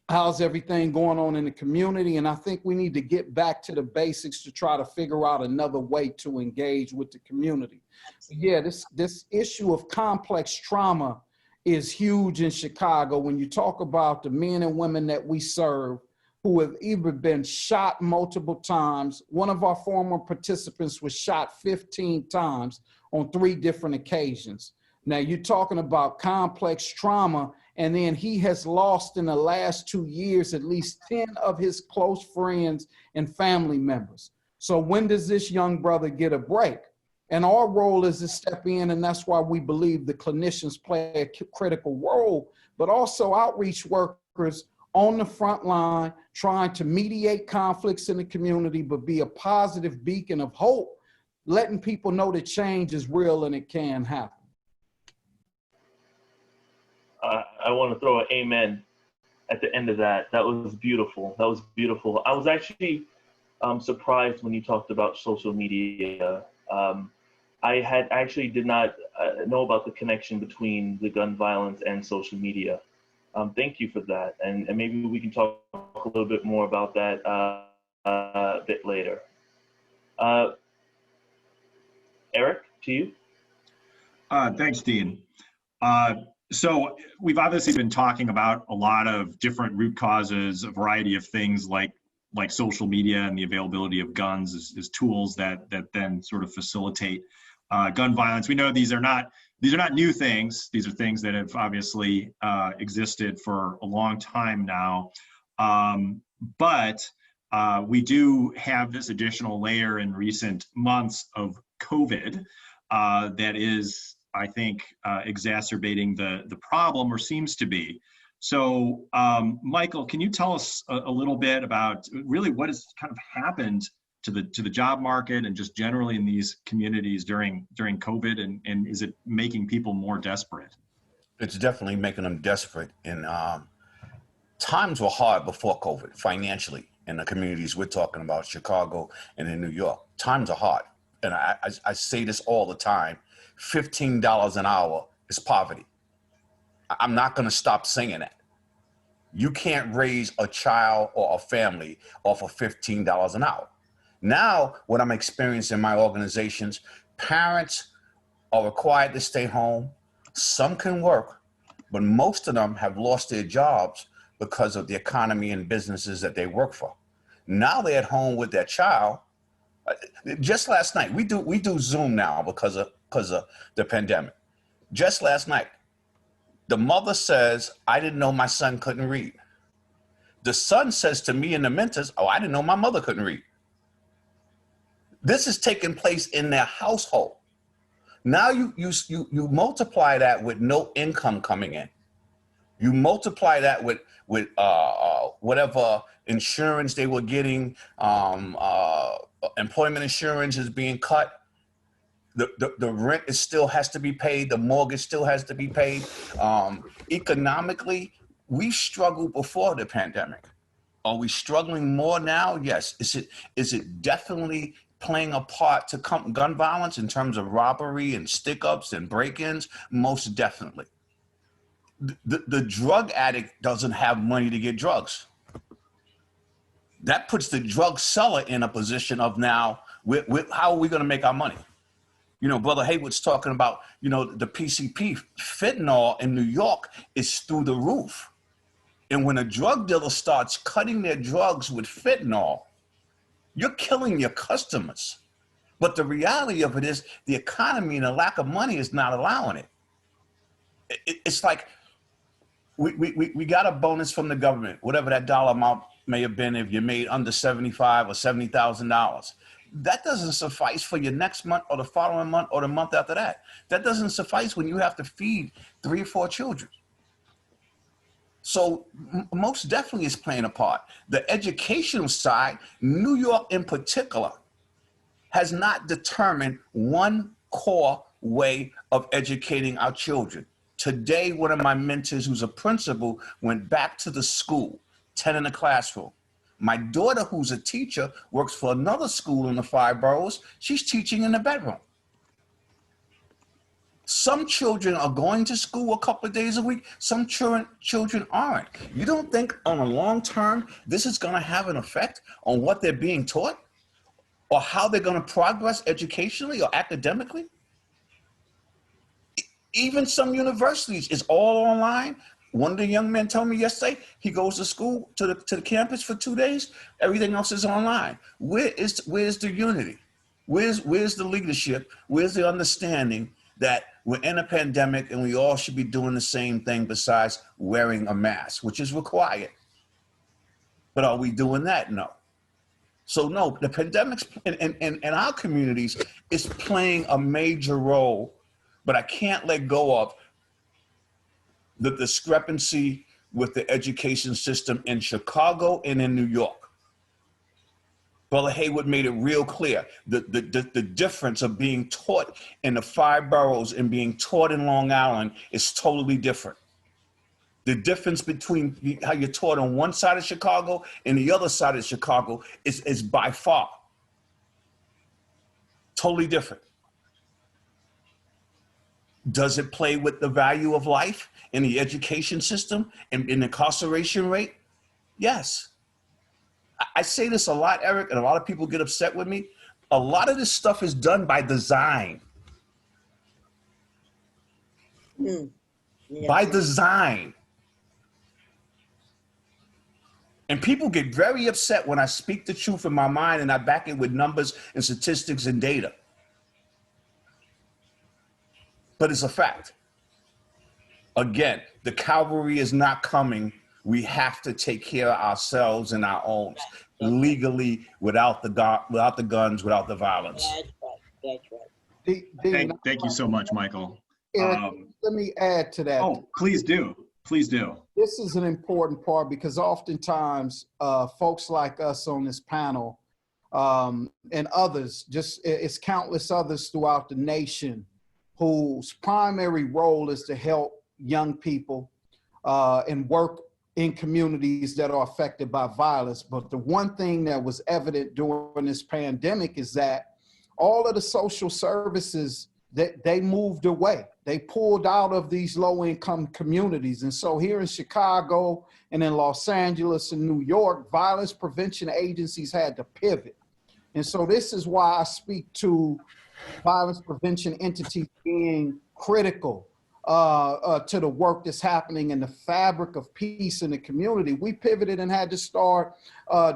how's everything going on in the community. And I think we need to get back to the basics to try to figure out another way to engage with the community. Yeah, this issue of complex trauma is huge in Chicago. When you talk about the men and women that we serve who have either been shot multiple times. One of our former participants was shot 15 times on 3 different occasions. Now you're talking about complex trauma, and then he has lost in the last 2 years at least 10 of his close friends and family members. So when does this young brother get a break? And our role is to step in, and that's why we believe the clinicians play a critical role, but also outreach workers on the front line, trying to mediate conflicts in the community, but be a positive beacon of hope, letting people know that change is real and it can happen. I want to throw an amen at the end of that. That was beautiful. That was beautiful. I was actually surprised when you talked about social media. I did not know about the connection between the gun violence and social media. Thank you for that. And maybe we can talk a little bit more about that a bit later. Eric, to you. Thanks, Dean. So we've obviously been talking about a lot of different root causes, a variety of things like social media and the availability of guns as tools that then sort of facilitate gun violence. We know these are not new things. These are things that have obviously existed for a long time now. But we do have this additional layer in recent months of COVID that is, I think, exacerbating the problem, or seems to be. So, Michael, can you tell us a little bit about really what has kind of happened to the job market and just generally in these communities during COVID, and is it making people more desperate? It's definitely making them desperate. And times were hard before COVID financially in the communities we're talking about, Chicago and in New York. Times are hard. And I say this all the time, $15 an hour is poverty. I'm not gonna stop saying that. You can't raise a child or a family off of $15 an hour. Now, what I'm experiencing in my organizations, parents are required to stay home. Some can work, but most of them have lost their jobs because of the economy and businesses that they work for. Now they're at home with their child. Just last night, we do Zoom now because of the pandemic. Just last night, the mother says, I didn't know my son couldn't read. The son says to me and the mentors, oh, I didn't know my mother couldn't read. This is taking place in their household. Now you multiply that with no income coming in. You multiply that with whatever insurance they were getting, employment insurance is being cut. The rent still has to be paid. The mortgage still has to be paid. Economically, we struggled before the pandemic. Are we struggling more now? Yes. Is it definitely playing a part to gun violence in terms of robbery and stick-ups and break-ins? Most definitely. The drug addict doesn't have money to get drugs. That puts the drug seller in a position of now, how are we going to make our money? You know, Brother Hayward's talking about, you know, the PCP, fentanyl in New York is through the roof. And when a drug dealer starts cutting their drugs with fentanyl, you're killing your customers. But the reality of it is the economy and the lack of money is not allowing it. It's like we got a bonus from the government, whatever that dollar amount may have been if you made under $75,000 or $70,000. That doesn't suffice for your next month or the following month or the month after that. That doesn't suffice when you have to feed 3 or 4 children. So most definitely it's playing a part. The educational side, New York in particular, has not determined one core way of educating our children. Today, one of my mentors who's a principal went back to the school, 10 in the classroom. My daughter, who's a teacher, works for another school in the 5 boroughs. She's teaching in the bedroom. Some children are going to school a couple of days a week. Some children aren't. You don't think on a long term, this is going to have an effect on what they're being taught or how they're going to progress educationally or academically? Even some universities is all online. One of the young men told me yesterday, he goes to school, to the campus for 2 days. Everything else is online. Where's the unity? Where's the leadership? Where's the understanding that we're in a pandemic and we all should be doing the same thing besides wearing a mask, which is required? But are we doing that? No. So no, the pandemic's in our communities is playing a major role, but I can't let go of the discrepancy with the education system in Chicago and in New York. Brother Hayward made it real clear. The difference of being taught in the 5 boroughs and being taught in Long Island is totally different. The difference between how you're taught on one side of Chicago and the other side of Chicago is by far totally different. Does it play with the value of life in the education system and in incarceration rate? Yes. I say this a lot, Eric, and a lot of people get upset with me. A lot of this stuff is done by design. Yeah. By design. And people get very upset when I speak the truth in my mind and I back it with numbers and statistics and data. But it's a fact. Again, the cavalry is not coming. We have to take care of ourselves and our own legally, without the guns, without the violence. That's right. Thank you so much, Michael. Eric, let me add to that. Oh, please do. Please do. This is an important part because oftentimes folks like us on this panel and others, it's countless others throughout the nation whose primary role is to help young people and work in communities that are affected by violence. But the one thing that was evident during this pandemic is that all of the social services, that they moved away. They pulled out of these low-income communities. And so here in Chicago and in Los Angeles and New York, violence prevention agencies had to pivot. And so this is why I speak to violence prevention entities being critical to the work that's happening in the fabric of peace in the community. We pivoted and had to start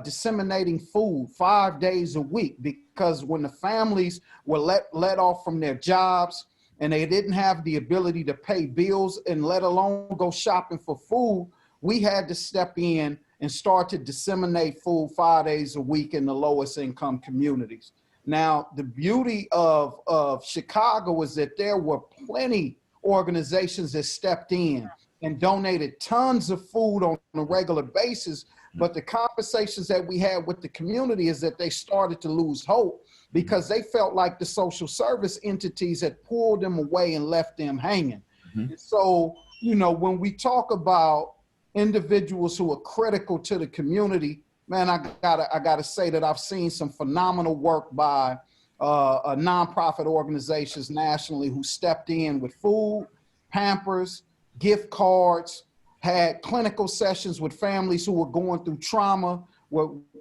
disseminating food 5 days a week, because when the families were let off from their jobs and they didn't have the ability to pay bills and let alone go shopping for food, we had to step in and start to disseminate food 5 days a week in the lowest income communities. Now, the beauty of Chicago is that there were plenty organizations that stepped in and donated tons of food on a regular basis. But the conversations that we had with the community is that they started to lose hope because they felt like the social service entities had pulled them away and left them hanging. Mm-hmm. So, you know, when we talk about individuals who are critical to the community, man, I gotta say that I've seen some phenomenal work by nonprofit organizations nationally who stepped in with food, Pampers, gift cards, had clinical sessions with families who were going through trauma,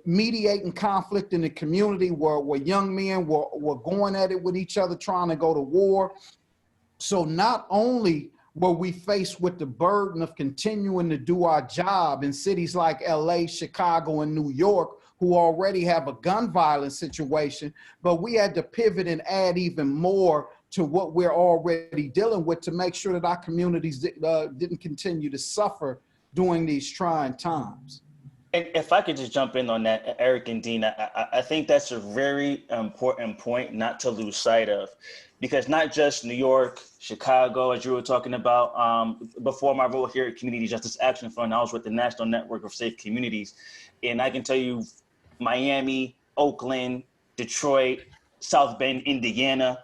mediating conflict in the community, where young men were going at it with each other, trying to go to war. So not only were we faced with the burden of continuing to do our job in cities like LA, Chicago, and New York, who already have a gun violence situation, but we had to pivot and add even more to what we're already dealing with to make sure that our communities didn't continue to suffer during these trying times. And if I could just jump in on that, Eric and Dean, I think that's a very important point not to lose sight of, because not just New York, Chicago, as you were talking about, before my role here at Community Justice Action Fund, I was with the National Network of Safe Communities. And I can tell you, Miami, Oakland, Detroit, South Bend, Indiana,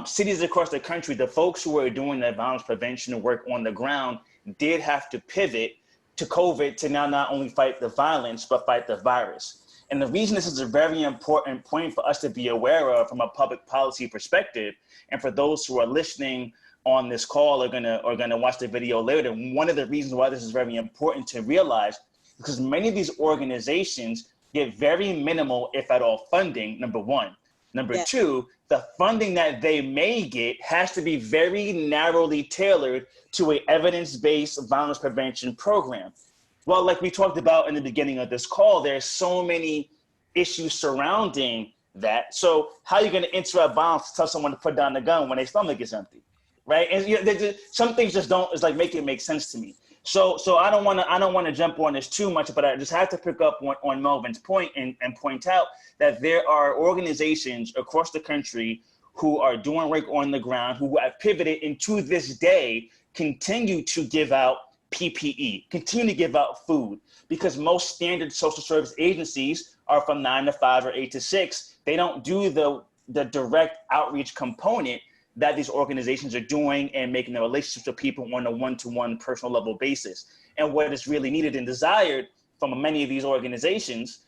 cities across the country, the folks who are doing that violence prevention work on the ground did have to pivot to COVID to now not only fight the violence, but fight the virus. And the reason this is a very important point for us to be aware of from a public policy perspective, and for those who are listening on this call are gonna watch the video later, one of the reasons why this is very important to realize, because many of these organizations get very minimal, if at all, funding, number one. Number two, the funding that they may get has to be very narrowly tailored to an evidence-based violence prevention program. Well, like we talked about in the beginning of this call, there's so many issues surrounding that. So how are you going to interrupt violence to tell someone to put down the gun when their stomach is empty, right? And you know, some things just don't, it's like make it make sense to me. So I don't want to jump on this too much, but I just have to pick up on Melvin's point and point out that there are organizations across the country who are doing work on the ground, who have pivoted, and to this day continue to give out PPE, continue to give out food, because most standard social service agencies are from 9 to 5 or 8 to 6. They don't do the direct outreach component that these organizations are doing and making the relationships with people on a one-to-one personal level basis. And what is really needed and desired from many of these organizations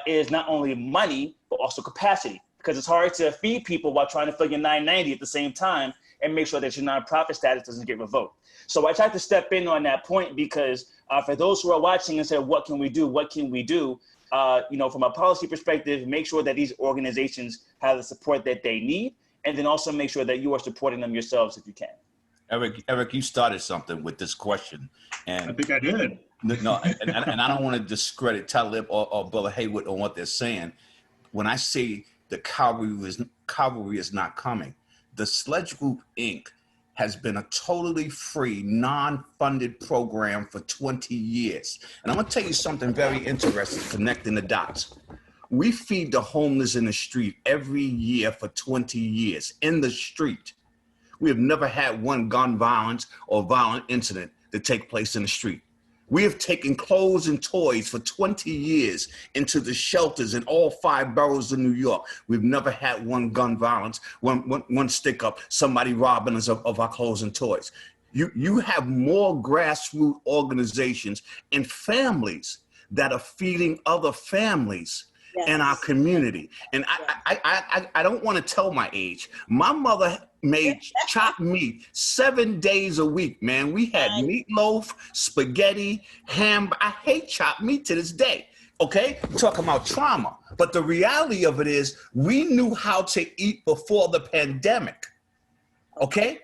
is not only money, but also capacity, because it's hard to feed people while trying to fill your 990 at the same time and make sure that your nonprofit status doesn't get revoked. So I tried to step in on that point because for those who are watching and say, what can we do? What can we do? You know, from a policy perspective, make sure that these organizations have the support that they need, and then also make sure that you are supporting them yourselves if you can. Eric, you started something with this question. And I think I did. No, and I don't want to discredit Talib or Brother Hayward on what they're saying. When I say the cavalry is not coming, the Sledge Group, Inc. has been a totally free, non-funded program for 20 years. And I'm gonna tell you something very interesting, connecting the dots. We feed the homeless in the street every year for 20 years, in the street. We have never had one gun violence or violent incident to take place in the street. We have taken clothes and toys for 20 years into the shelters in all 5 boroughs of New York. We've never had one gun violence, one stick up, somebody robbing us of our clothes and toys. You have more grassroots organizations and families that are feeding other families in our community. And I don't want to tell my age. My mother made chopped meat 7 days a week, man. We had meatloaf, spaghetti, ham. I hate chopped meat to this day, okay? We're talking about trauma. But the reality of it is we knew how to eat before the pandemic, okay?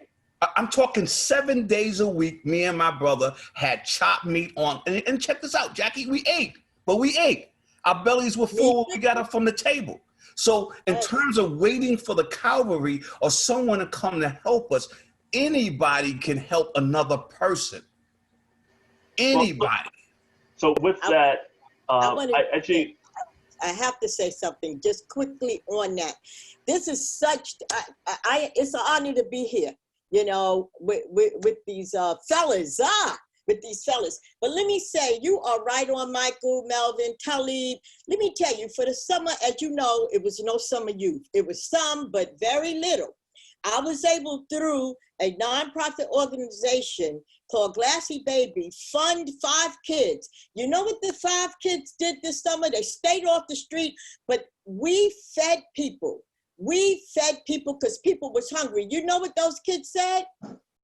I'm talking 7 days a week, me and my brother had chopped meat on. And check this out, Jackie, we ate, but we ate. Our bellies were full, we got up from the table. So in terms of waiting for the cavalry or someone to come to help us, anybody can help another person. Anybody. So with that, I have to say something just quickly on that. This is such, it's an honor to be here, you know, with these fellas. With these fellas. But let me say, you are right on, Michael, Melvin, Talib. Let me tell you, for the summer, as you know, it was no summer youth. It was some, but very little. I was able, through a nonprofit organization called Glassy Baby, fund 5 kids. You know what the 5 kids did this summer? They stayed off the street, but we fed people. We fed people because people was hungry. You know what those kids said?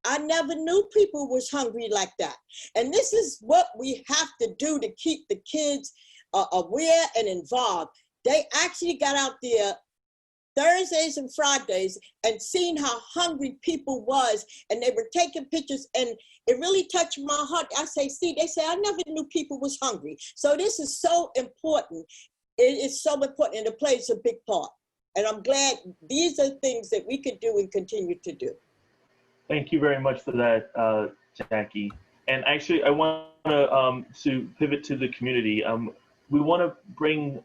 I never knew people was hungry like that. And this is what we have to do to keep the kids aware and involved. They actually got out there Thursdays and Fridays and seen how hungry people was, and they were taking pictures, and it really touched my heart. I say, see, they say, I never knew people was hungry. So this is so important. It is so important, and it plays a big part. And I'm glad these are things that we can do and continue to do. Thank you very much for that, Jackie. And actually, I want to pivot to the community. We want to bring,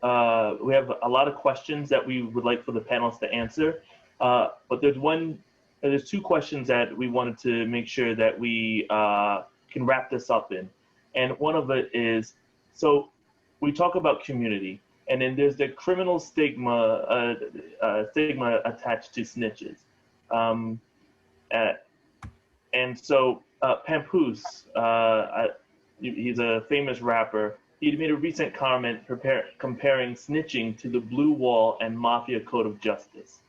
we have a lot of questions that we would like for the panelists to answer, but there's two questions that we wanted to make sure that we can wrap this up in. And one of it is, so we talk about community, and then there's the criminal stigma attached to snitches. And so Papoose, he's a famous rapper. He made a recent comment comparing snitching to the Blue Wall and Mafia Code of Justice.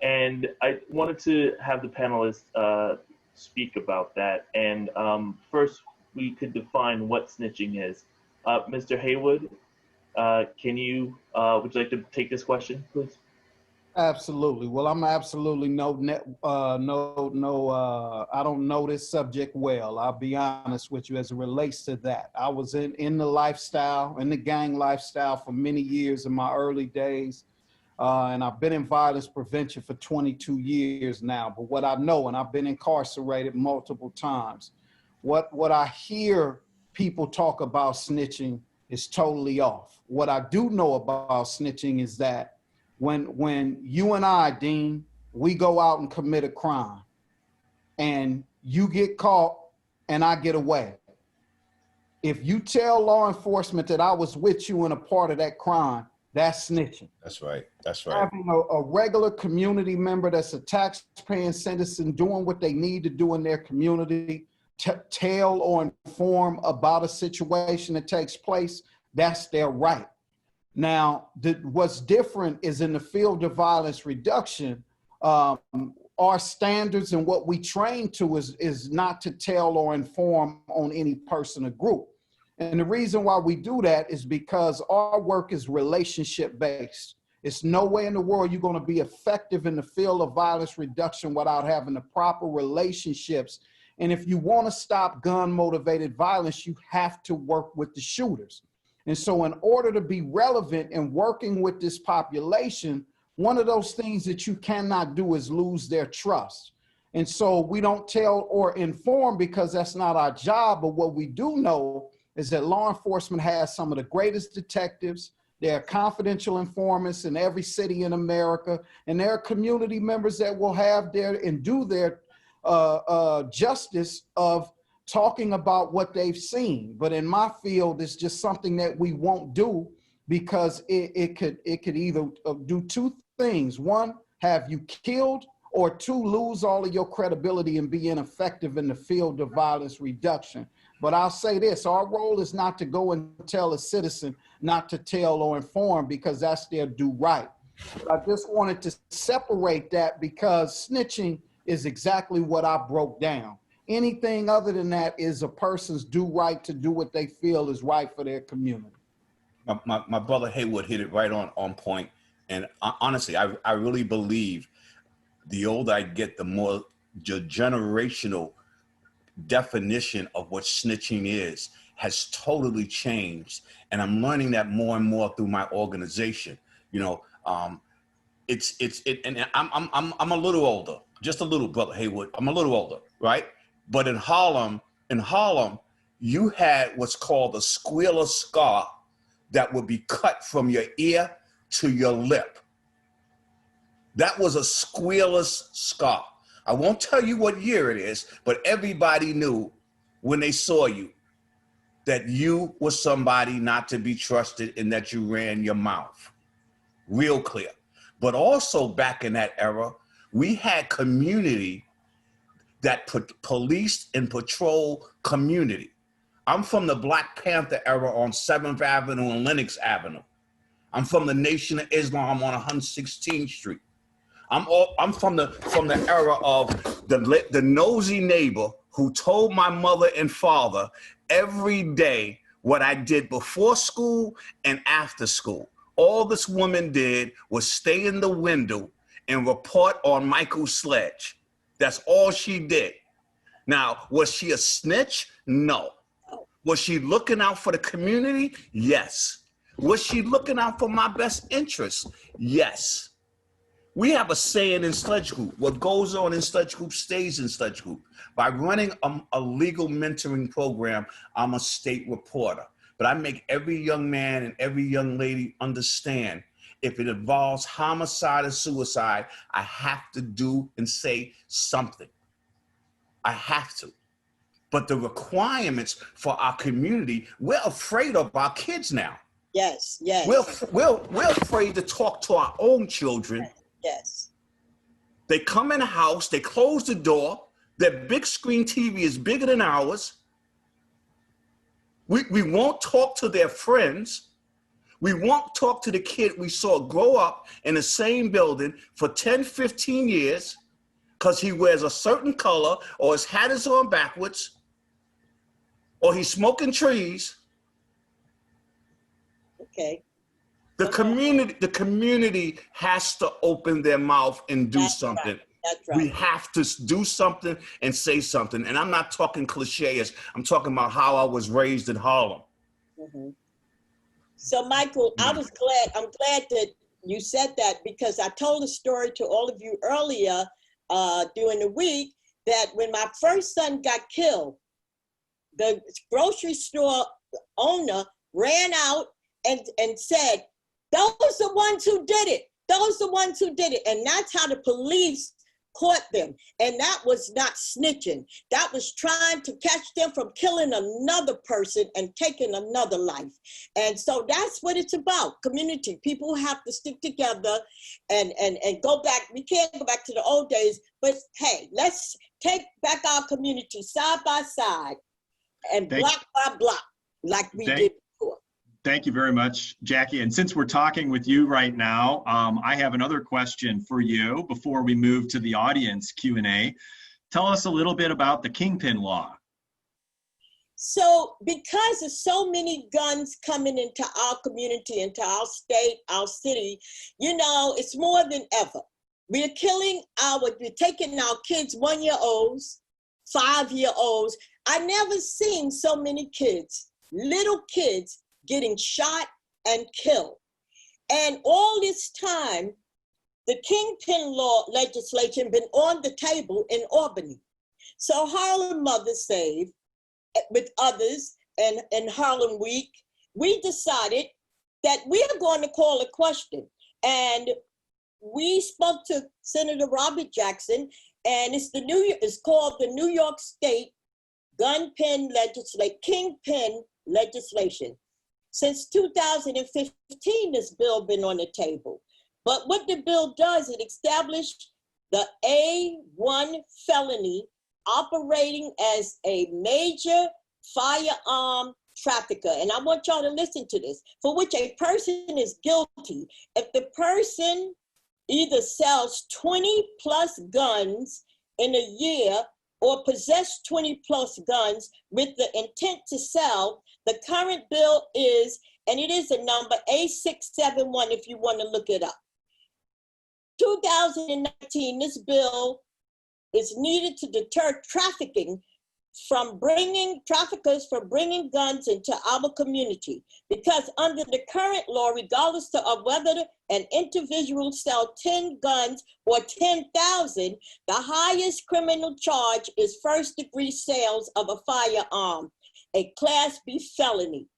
And I wanted to have the panelists speak about that. And first, we could define what snitching is. Mr. Hayward, would you like to take this question, please? Absolutely. Well, I'm absolutely I don't know this subject well. I'll be honest with you as it relates to that. I was in the lifestyle, in the gang lifestyle for many years in my early days. And I've been in violence prevention for 22 years now. But what I know, and I've been incarcerated multiple times, what I hear people talk about snitching is totally off. What I do know about snitching is that when you and I, Dean, we go out and commit a crime and you get caught and I get away, if you tell law enforcement that I was with you in a part of that crime, that's snitching. That's right. That's right. Having a regular community member that's a tax-paying citizen doing what they need to do in their community, tell or inform about a situation that takes place, that's their right. Now, what's different is in the field of violence reduction, our standards and what we train to is not to tell or inform on any person or group. And the reason why we do that is because our work is relationship based. It's no way in the world you're going to be effective in the field of violence reduction without having the proper relationships. And if you want to stop gun motivated violence, you have to work with the shooters. And so in order to be relevant in working with this population, one of those things that you cannot do is lose their trust. And so we don't tell or inform because that's not our job. But what we do know is that law enforcement has some of the greatest detectives. There are confidential informants in every city in America. And there are community members that will have their and do their justice of talking about what they've seen. But in my field, it's just something that we won't do because it could either do two things. One, have you killed, or two, lose all of your credibility and be ineffective in the field of violence reduction. But I'll say this, our role is not to go and tell a citizen not to tell or inform because that's their due right. But I just wanted to separate that because snitching is exactly what I broke down. Anything other than that is a person's due right to do what they feel is right for their community. My brother Hayward hit it right on point. And honestly, I really believe the older I get, the more generational definition of what snitching is has totally changed. And I'm learning that more and more through my organization. You know, and I'm a little older, just a little, brother Hayward. I'm a little older, right? But in Harlem, you had what's called a squealer scar that would be cut from your ear to your lip. That was a squealer's scar. I won't tell you what year it is, but everybody knew when they saw you that you were somebody not to be trusted and that you ran your mouth. Real clear. But also back in that era, we had community that policed and patrol community. I'm from the Black Panther era on 7th Avenue and Lenox Avenue. I'm from the Nation of Islam on 116th Street. I'm from the era of the nosy neighbor who told my mother and father every day what I did before school and after school. All this woman did was stay in the window and report on Michael Sledge. That's all she did. Now, was she a snitch? No. Was she looking out for the community? Yes. Was she looking out for my best interests? Yes. We have a saying in Sledge Group: what goes on in Sledge Group stays in Sledge Group. By running a legal mentoring program, I'm a state reporter. But I make every young man and every young lady understand, if it involves homicide or suicide, I have to do and say something. I have to. But the requirements for our community, we're afraid of our kids now. Yes, yes. We're afraid to talk to our own children. Yes. They come in the house, they close the door, their big screen TV is bigger than ours. We won't talk to their friends. We won't talk to the kid we saw grow up in the same building for 10, 15 years because he wears a certain color, or his hat is on backwards, or he's smoking trees. Okay. The community has to open their mouth and do something. Right. That's right. We have to do something and say something. And I'm not talking cliches. I'm talking about how I was raised in Harlem. Mm-hmm. So, Michael, I'm glad that you said that, because I told a story to all of you earlier during the week that when my first son got killed, the grocery store owner ran out and said, "Those are the ones who did it. Those are the ones who did it." And that's how the police caught them. And that was not snitching. That was trying to catch them from killing another person and taking another life. And so that's what it's about. Community. People have to stick together and go back. We can't go back to the old days, but hey, let's take back our community side by side and block by block like we did before. Thank you very much, Jackie. And since we're talking with you right now, I have another question for you before we move to the audience Q&A. Tell us a little bit about the Kingpin Law. So because there's so many guns coming into our community, into our state, our city, you know, it's more than ever. We're taking our kids, 1-year-olds, 5-year-olds. I never seen so many kids, little kids, getting shot and killed. And all this time, the Kingpin Law legislation been on the table in Albany. So Harlem Mother Save, with others, and Harlem Week, we decided that we are going to call a question. And we spoke to Senator Robert Jackson, and it's called the New York State Kingpin legislation. Since 2015, this bill been on the table. But what the bill does, it established the A1 felony operating as a major firearm trafficker. And I want y'all to listen to this, for which a person is guilty if the person either sells 20 plus guns in a year or possess 20 plus guns with the intent to sell. The current bill is, and it is a number, A671 if you want to look it up. 2019, this bill is needed to deter traffickers from bringing guns into our community. Because under the current law, regardless of whether an individual sells 10 guns or 10,000, the highest criminal charge is first-degree sales of a firearm, a Class B felony.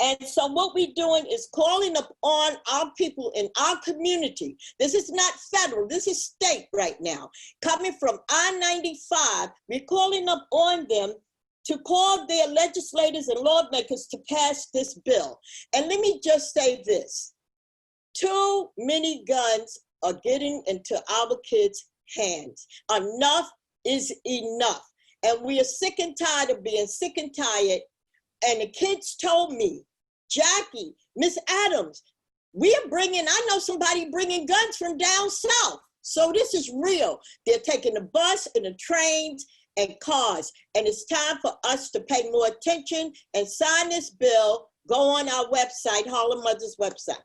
And so what we're doing is calling up on our people in our community. This is not federal, this is state right now. Coming from I-95, we're calling up on them to call their legislators and lawmakers to pass this bill. And let me just say this, too many guns are getting into our kids' hands. Enough is enough. And we are sick and tired of being sick and tired. And the kids told me, Jackie, Miss Adams, I know somebody bringing guns from down south. So this is real. They're taking the bus and the trains and cars. And it's time for us to pay more attention and sign this bill. Go on our website, Harlem Mothers website.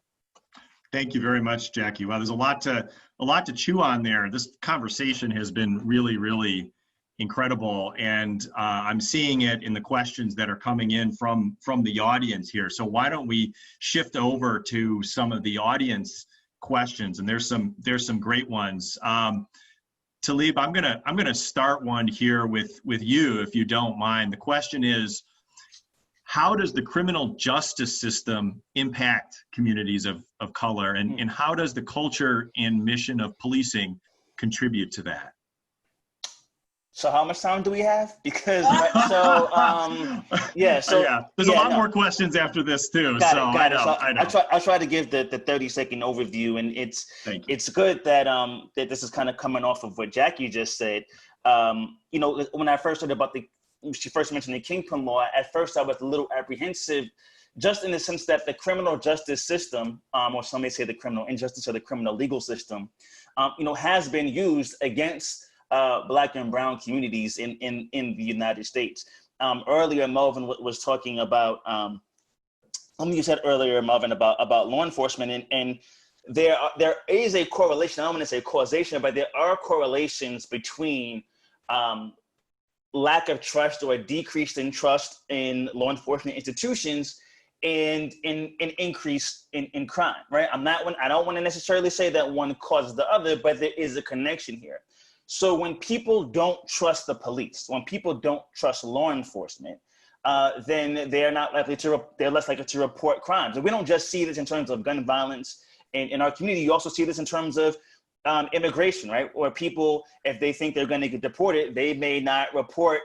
Thank you very much, Jackie. Well, there's a lot to chew on there. This conversation has been really, really incredible, and I'm seeing it in the questions that are coming in from the audience here. So why don't we shift over to some of the audience questions? And there's some great ones. Talib, I'm gonna start one here with you, if you don't mind. The question is, how does the criminal justice system impact communities of color, and how does the culture and mission of policing contribute to that? So how much time do we have? Because there's a lot more questions after this too. I'll try to give the 30-second overview, and it's good that that this is kind of coming off of what Jackie just said. You know, when I first heard about she first mentioned the Kingpin law, at first I was a little apprehensive, just in the sense that the criminal justice system, or some may say the criminal injustice or the criminal legal system, you know, has been used against Black and brown communities in the United States. Earlier, Melvin was talking about, you said earlier, Melvin, about law enforcement, and there is a correlation. I don't want to say causation, but there are correlations between lack of trust or a decrease in trust in law enforcement institutions and an increase in crime, right? I don't want to necessarily say that one causes the other, but there is a connection here. So when people don't trust the police, when people don't trust law enforcement, then they're less likely to report crimes. And we don't just see this in terms of gun violence in our community. You also see this in terms of immigration, right? Where people, if they think they're going to get deported, they may not report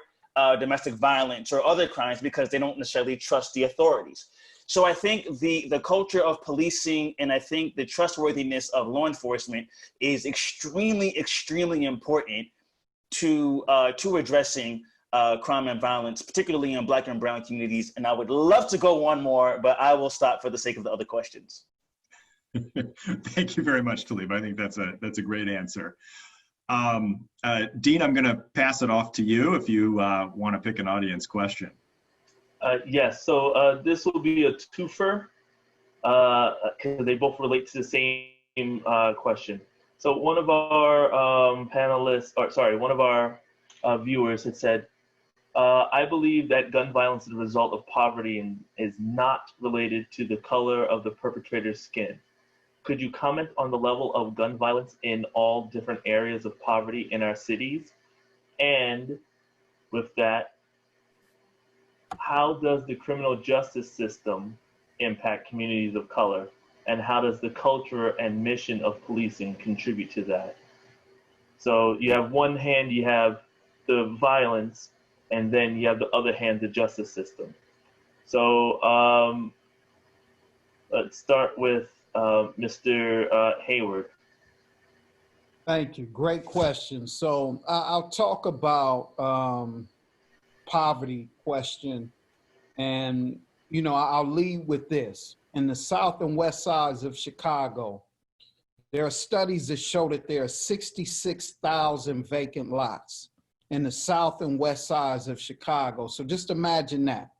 domestic violence or other crimes because they don't necessarily trust the authorities. So I think the culture of policing, and I think the trustworthiness of law enforcement is extremely, extremely important to addressing crime and violence, particularly in Black and brown communities. And I would love to go on more, but I will stop for the sake of the other questions. Thank you very much, Talib. I think that's a great answer. Dean, I'm going to pass it off to you if you want to pick an audience question. Yes, so this will be a twofer because they both relate to the same question. So one of our one of our viewers had said, I believe that gun violence is a result of poverty and is not related to the color of the perpetrator's skin. Could you comment on the level of gun violence in all different areas of poverty in our cities? And with that, how does the criminal justice system impact communities of color? And how does the culture and mission of policing contribute to that? So you have one hand, you have the violence, and then you have the other hand, the justice system. So let's start with Mr. Hayward. Thank you. Great question. So I'll talk about poverty question, and you know, I'll lead with this. In the south and west sides of Chicago, there are studies that show that there are 66,000 vacant lots in the south and west sides of Chicago. So just imagine that.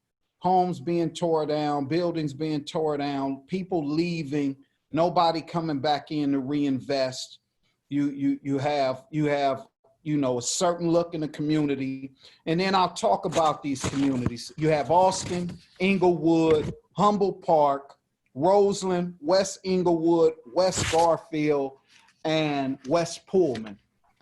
Homes being tore down, buildings being tore down, people leaving, nobody coming back in to reinvest. You have you know, a certain look in the community. And then I'll talk about these communities. You have Austin, Inglewood, Humboldt Park, Roseland, West Inglewood, West Garfield, and West Pullman.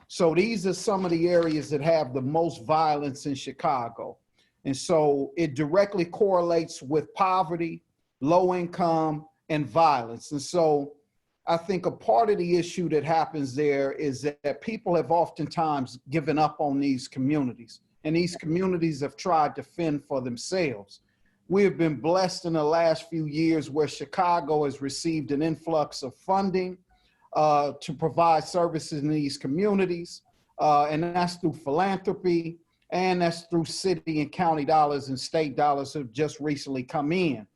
So these are some of the areas that have the most violence in Chicago. And so it directly correlates with poverty, low income, and violence. And so I think a part of the issue that happens there is that people have oftentimes given up on these communities, and these communities have tried to fend for themselves. We have been blessed in the last few years where Chicago has received an influx of funding to provide services in these communities, and that's through philanthropy, and that's through city and county dollars and state dollars that have just recently come in.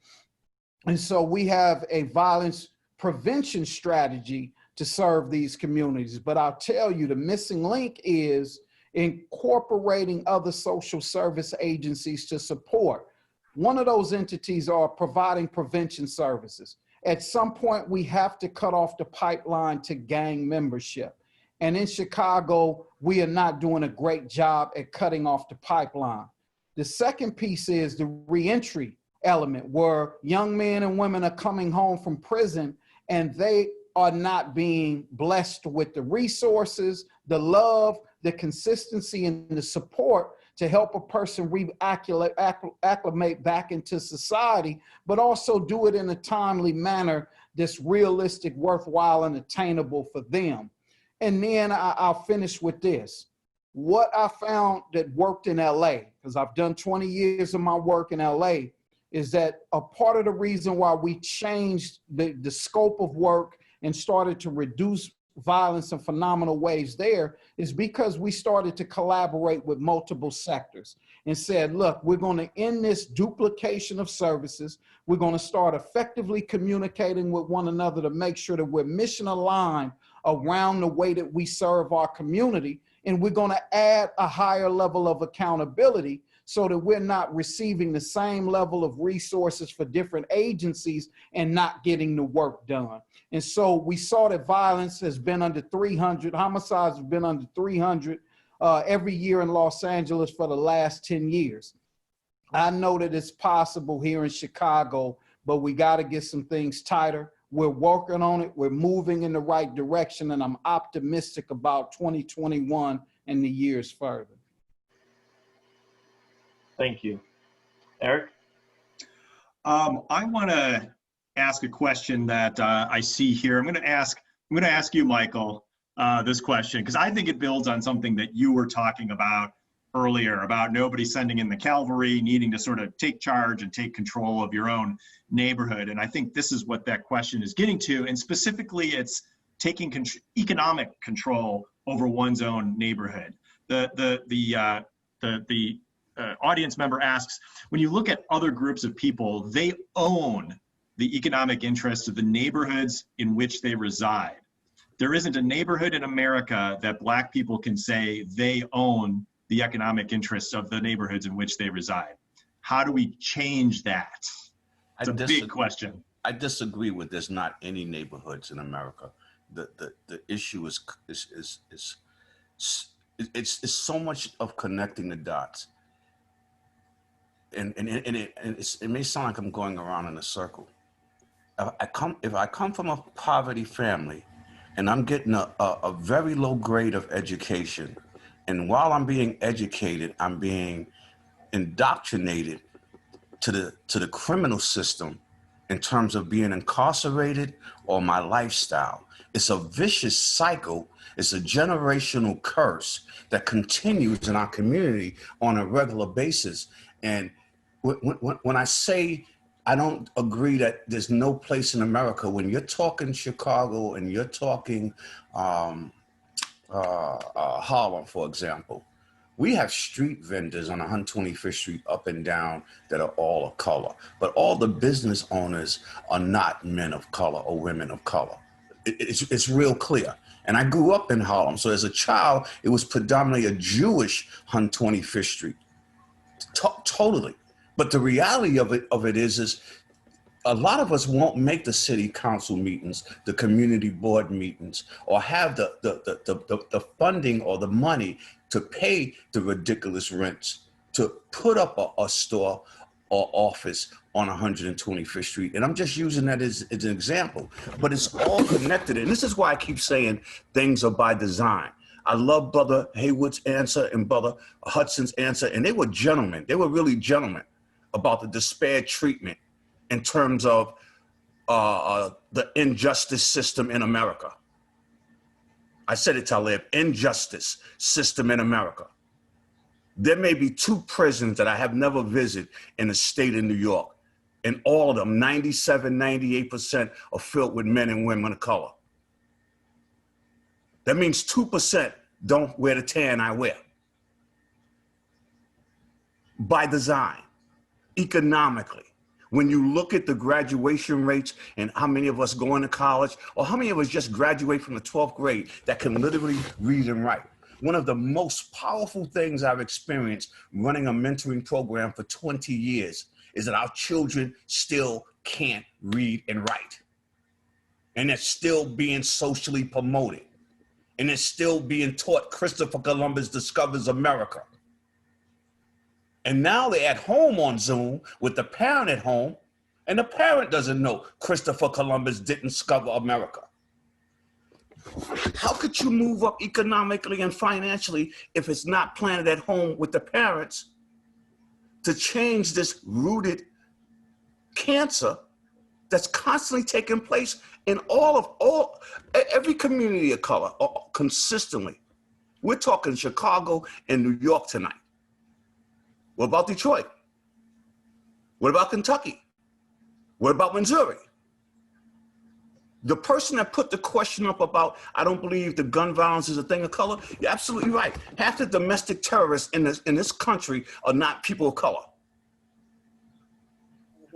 And so we have a violence prevention strategy to serve these communities. But I'll tell you, the missing link is incorporating other social service agencies to support. One of those entities are providing prevention services. At some point, we have to cut off the pipeline to gang membership. And in Chicago, we are not doing a great job at cutting off the pipeline. The second piece is the reentry element, where young men and women are coming home from prison and they are not being blessed with the resources, the love, the consistency, and the support to help a person acclimate back into society, but also do it in a timely manner that's realistic, worthwhile, and attainable for them. And then I'll finish with this. What I found that worked in LA, because I've done 20 years of my work in LA, is that a part of the reason why we changed the scope of work and started to reduce violence in phenomenal ways there is because we started to collaborate with multiple sectors and said, look, we're going to end this duplication of services. We're going to start effectively communicating with one another to make sure that we're mission aligned around the way that we serve our community. And we're going to add a higher level of accountability so that we're not receiving the same level of resources for different agencies and not getting the work done. And so we saw that violence has been under 300, homicides have been under 300 every year in Los Angeles for the last 10 years. I know that it's possible here in Chicago, but we got to get some things tighter. We're working on it. We're moving in the right direction, and I'm optimistic about 2021 and the years further. Thank you. Eric? I want to ask a question that I see here. I'm going to ask you, Michael, this question, because I think it builds on something that you were talking about earlier, about nobody sending in the cavalry, needing to sort of take charge and take control of your own neighborhood. And I think this is what that question is getting to. And specifically, it's taking economic control over one's own neighborhood. The audience member asks, when you look at other groups of people, they own the economic interests of the neighborhoods in which they reside. There isn't a neighborhood in America that Black people can say they own the economic interests of the neighborhoods in which they reside. How do we change that? It's a big question. I disagree with there's not any neighborhoods in America. The issue is so much of connecting the dots. And it may sound like I'm going around in a circle. If I come from a poverty family and I'm getting a very low grade of education, and while I'm being educated, I'm being indoctrinated to the criminal system in terms of being incarcerated or my lifestyle. It's a vicious cycle. It's a generational curse that continues in our community on a regular basis. And when I say I don't agree that there's no place in America, when you're talking Chicago and you're talking Harlem, for example, we have street vendors on 125th Street up and down that are all of color, but all the business owners are not men of color or women of color. It's real clear. And I grew up in Harlem. So as a child, it was predominantly a Jewish 125th Street. Totally. But the reality of it is a lot of us won't make the city council meetings, the community board meetings, or have the funding or the money to pay the ridiculous rents to put up a store or office on 125th Street. And I'm just using that as an example, but it's all connected. And this is why I keep saying things are by design. I love Brother Hayward's answer and Brother Hudson's answer, and they were gentlemen. They were really gentlemen about the disparate treatment in terms of the injustice system in America. I said it, Talib, injustice system in America. There may be 2 prisons that I have never visited in the state of New York, and all of them, 97, 98% are filled with men and women of color. That means 2% don't wear the tan I wear. By design, economically. When you look at the graduation rates and how many of us go into college, or how many of us just graduate from the 12th grade that can literally read and write. one of the most powerful things I've experienced running a mentoring program for 20 years is that our children still can't read and write. And it's still being socially promoted. And it's still being taught Christopher Columbus discovers America. And now they're at home on Zoom with the parent at home, and the parent doesn't know Christopher Columbus didn't discover America. How could you move up economically and financially if it's not planted at home with the parents to change this rooted cancer that's constantly taking place in every community of color consistently? We're talking Chicago and New York tonight. What about Detroit? What about Kentucky? What about Missouri? The person that put the question up about, I don't believe the gun violence is a thing of color, you're absolutely right. Half the domestic terrorists in this country are not people of color.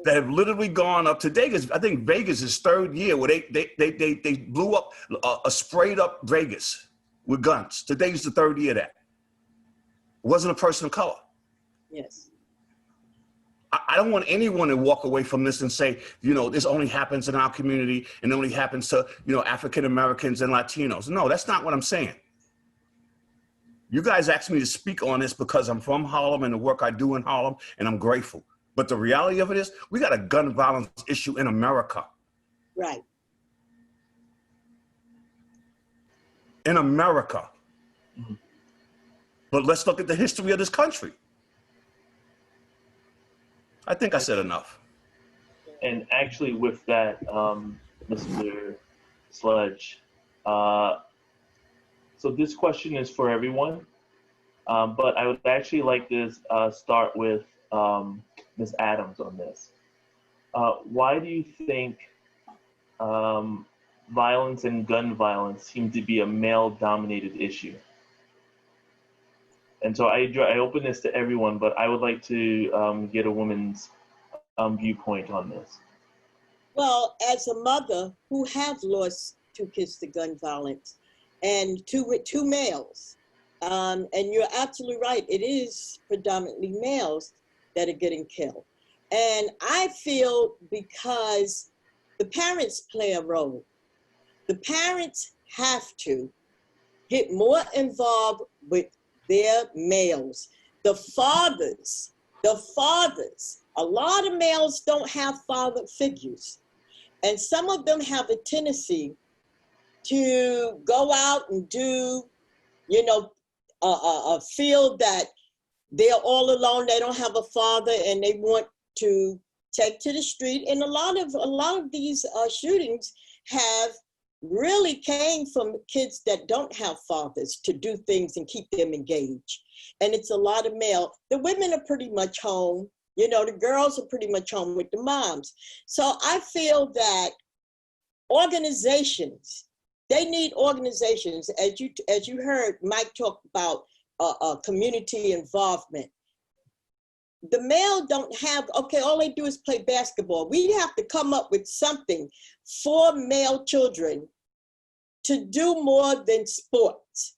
That have literally gone up to Vegas. I think Vegas is third year where they blew up a sprayed up Vegas with guns. Today's the third year of that. It wasn't a person of color. Yes. I don't want anyone to walk away from this and say, this only happens in our community and only happens to, African Americans and Latinos. No, that's not what I'm saying. You guys asked me to speak on this because I'm from Harlem and the work I do in Harlem, and I'm grateful. But the reality of it is, we got a gun violence issue in America. Right. In America. Mm-hmm. But let's look at the history of this country. I think I said enough. And actually with that, Mr. Sledge, so this question is for everyone, but I would actually like to start with Ms. Adams on this. Why do you think violence and gun violence seem to be a male-dominated issue? And so I open this to everyone, but I would like to get a woman's viewpoint on this. Well, as a mother who have lost 2 kids to gun violence and two males, and you're absolutely right, it is predominantly males that are getting killed. And I feel because the parents play a role. The parents have to get more involved with their males. The fathers, a lot of males don't have father figures. And some of them have a tendency to go out and do, feel that they're all alone, they don't have a father, and they want to take to the street. And a lot of these shootings have really came from kids that don't have fathers to do things and keep them engaged. And it's a lot of male. The women are pretty much home. The girls are pretty much home with the moms. So I feel that organizations, they need organizations. As you heard Mike talk about community involvement. The male don't have, all they do is play basketball. We have to come up with something for male children to do more than sports.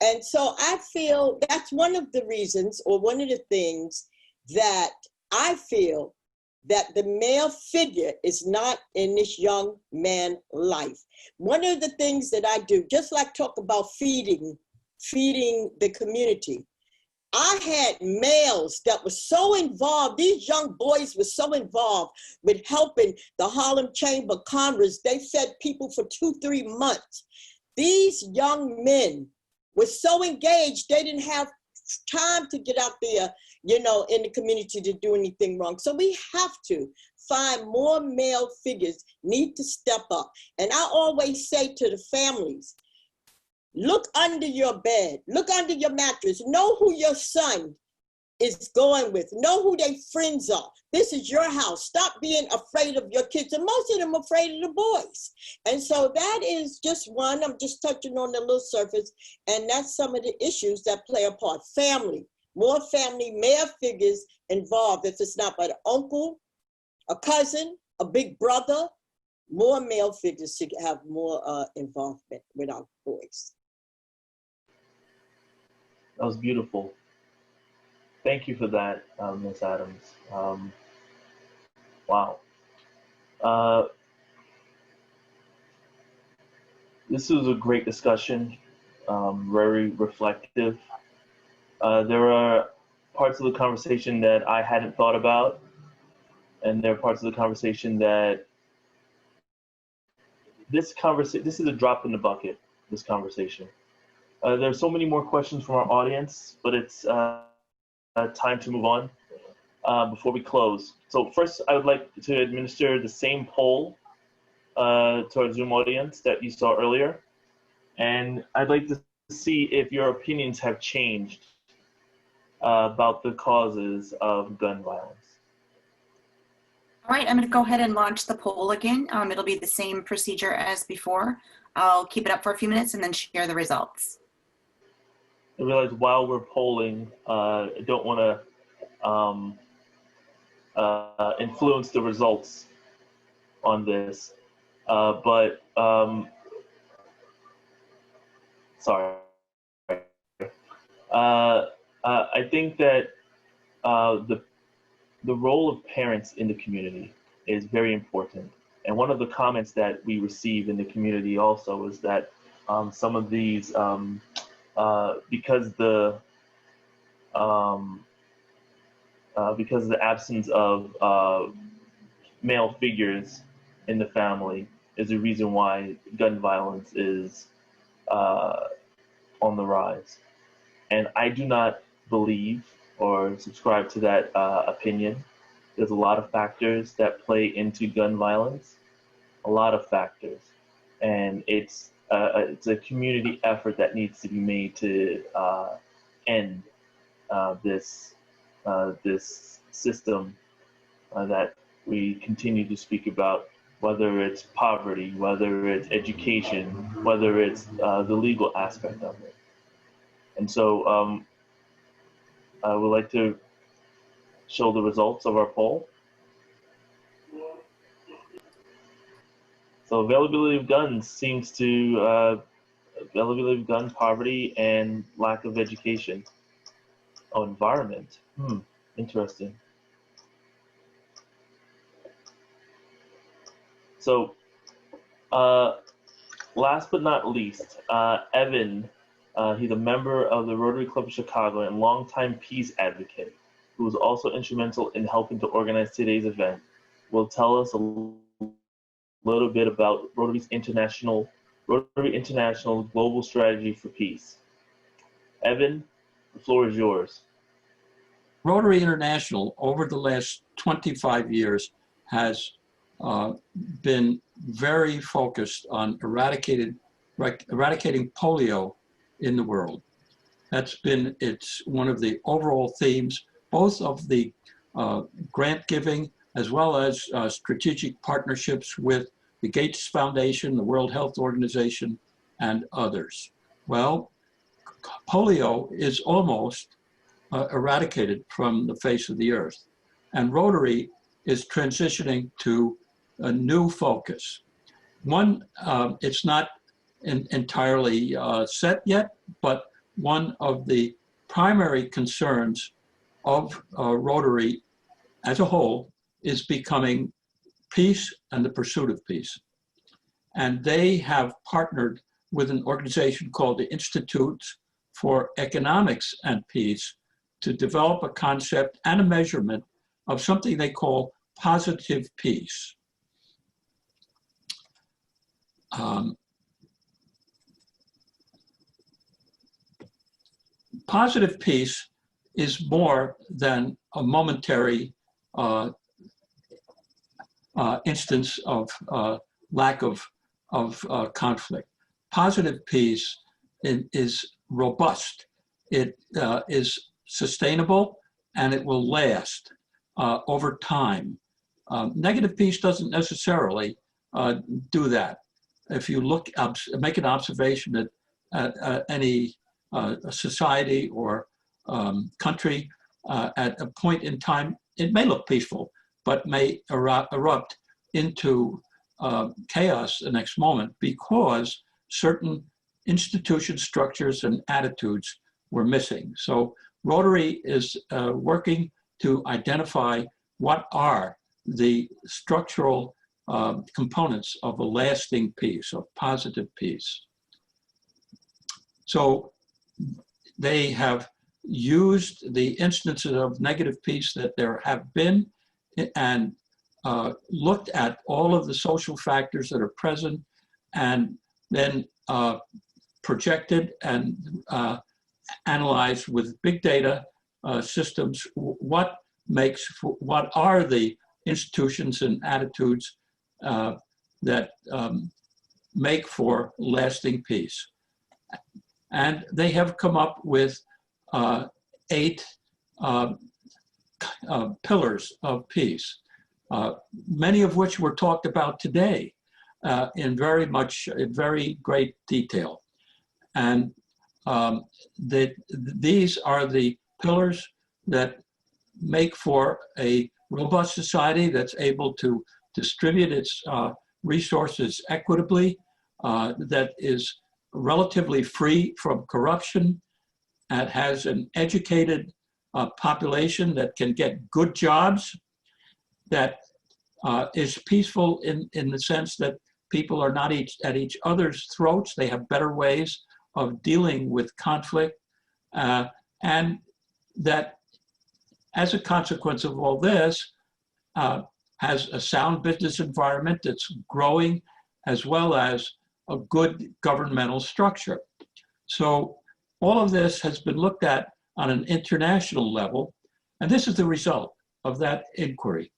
And so I feel that's one of the reasons, or one of the things that I feel that the male figure is not in this young man's life. One of the things that I do, just like talk about feeding the community, I had males that were so involved, these young boys were so involved with helping the Harlem Chamber of Commerce. They fed people for 2-3 months. These young men were so engaged, they didn't have time to get out there, in the community to do anything wrong. So we have to find more male figures, need to step up. And I always say to the families, look under your bed, look under your mattress, know who your son is going with, know who their friends are. This is your house. Stop being afraid of your kids. And most of them are afraid of the boys. And so that is just one, I'm just touching on the little surface, and that's some of the issues that play a part. Family, more family, male figures involved. If it's not but an uncle, a cousin, a big brother, more male figures should have more involvement with our boys. That was beautiful. Thank you for that, Ms. Adams. Wow. This was a great discussion, very reflective. There are parts of the conversation that I hadn't thought about, and there are parts of the conversation that this is a drop in the bucket, this conversation. There's so many more questions from our audience, but it's time to move on before we close. So first, I would like to administer the same poll to our Zoom audience that you saw earlier. And I'd like to see if your opinions have changed about the causes of gun violence. All right, I'm going to go ahead and launch the poll again. It'll be the same procedure as before. I'll keep it up for a few minutes and then share the results. I realize while we're polling, I don't want to influence the results on this, but sorry. I think that the role of parents in the community is very important. And one of the comments that we receive in the community also is that some of these, because of the absence of male figures in the family is the reason why gun violence is on the rise. And I do not believe or subscribe to that opinion. There's a lot of factors that play into gun violence, a lot of factors. And it's a community effort that needs to be made to end this system that we continue to speak about, whether it's poverty, whether it's education, whether it's the legal aspect of it. And so I would like to show the results of our poll. So availability of guns seems to, availability of gun, poverty, and lack of education. Oh, environment. Interesting. So last but not least, Evan, he's a member of the Rotary Club of Chicago and longtime peace advocate, who was also instrumental in helping to organize today's event, will tell us a little bit about Rotary International Global Strategy for Peace. Evan, the floor is yours. Rotary International, over the last 25 years, has been very focused on eradicating polio in the world. That's been one of the overall themes, both of the grant giving as well as strategic partnerships with the Gates Foundation, the World Health Organization, and others. Well, polio is almost eradicated from the face of the earth, and Rotary is transitioning to a new focus. One, it's not entirely set yet, but one of the primary concerns of Rotary as a whole is becoming peace and the pursuit of peace. And they have partnered with an organization called the Institute for Economics and Peace to develop a concept and a measurement of something they call positive peace. Positive peace is more than a momentary instance of lack of conflict. Positive peace is robust. It is sustainable, and it will last over time. Negative peace doesn't necessarily do that. If you make an observation at any society or country at a point in time, it may look peaceful, but may erupt into chaos the next moment because certain institution structures and attitudes were missing. So Rotary is working to identify what are the structural components of a lasting peace, of positive peace. So they have used the instances of negative peace that there have been and looked at all of the social factors that are present, and then projected and analyzed with big data systems what are the institutions and attitudes that make for lasting peace. And they have come up with 8 pillars of peace, many of which were talked about today in very great detail. And these are the pillars that make for a robust society that's able to distribute its resources equitably, that is relatively free from corruption, and has an educated population that can get good jobs, that is peaceful in the sense that people are not at each other's throats. They have better ways of dealing with conflict, and that as a consequence of all this, has a sound business environment that's growing, as well as a good governmental structure. So all of this has been looked at on an international level, and this is the result of that inquiry.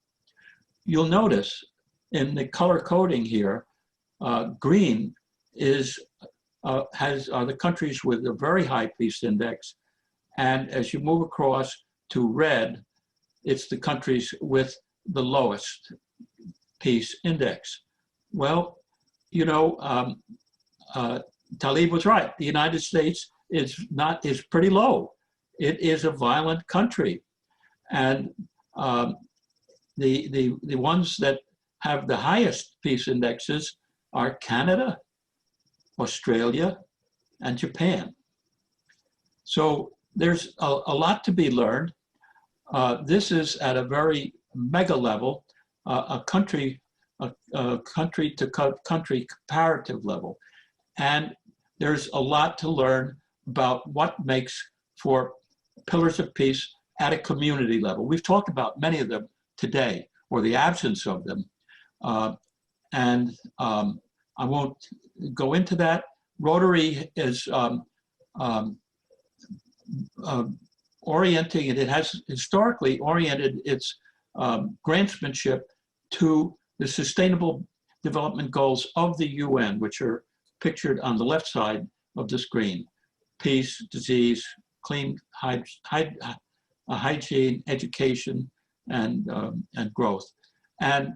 You'll notice in the color coding here, green are the countries with a very high peace index, and as you move across to red, it's the countries with the lowest peace index. Well, you know, Talib was right. The United States is pretty low. It is a violent country, and the ones that have the highest peace indexes are Canada, Australia, and Japan. So there's a lot to be learned. This is at a very mega level, a country to country comparative level. And there's a lot to learn about what makes for pillars of peace at a community level. We've talked about many of them today, or the absence of them. And I won't go into that. Rotary is orienting, it has historically oriented its grantsmanship to the Sustainable Development Goals of the UN, which are pictured on the left side of the screen: peace, disease, clean hygiene, education, and growth. And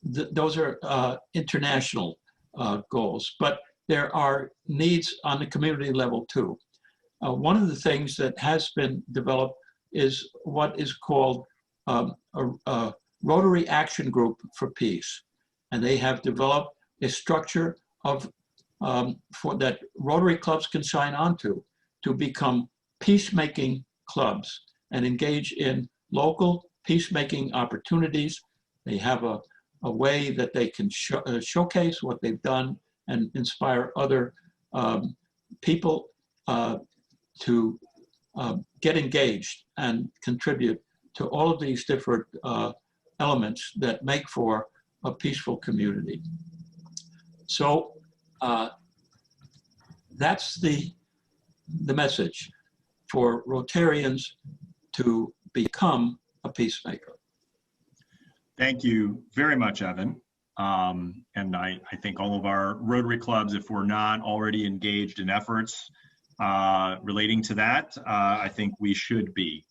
those are international goals, but there are needs on the community level too. One of the things that has been developed is what is called a Rotary Action Group for Peace. And they have developed a structure of that Rotary clubs can sign on to become peacemaking clubs and engage in local peacemaking opportunities. They have a way that they can showcase what they've done and inspire other people to get engaged and contribute to all of these different elements that make for a peaceful community. So that's the message for Rotarians to become a peacemaker. Thank you very much, Evan. And I think all of our Rotary clubs, if we're not already engaged in efforts relating to that, I think we should be.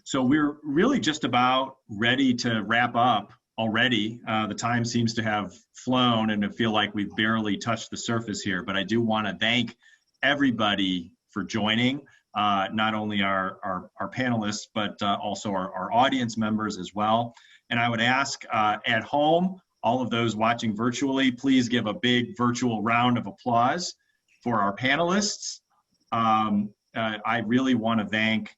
So we're really just about ready to wrap up already. The time seems to have flown and I feel like we've barely touched the surface here, but I do want to thank everybody for joining, not only our panelists, but also our audience members as well. And I would ask at home, all of those watching virtually, please give a big virtual round of applause for our panelists. I really want to thank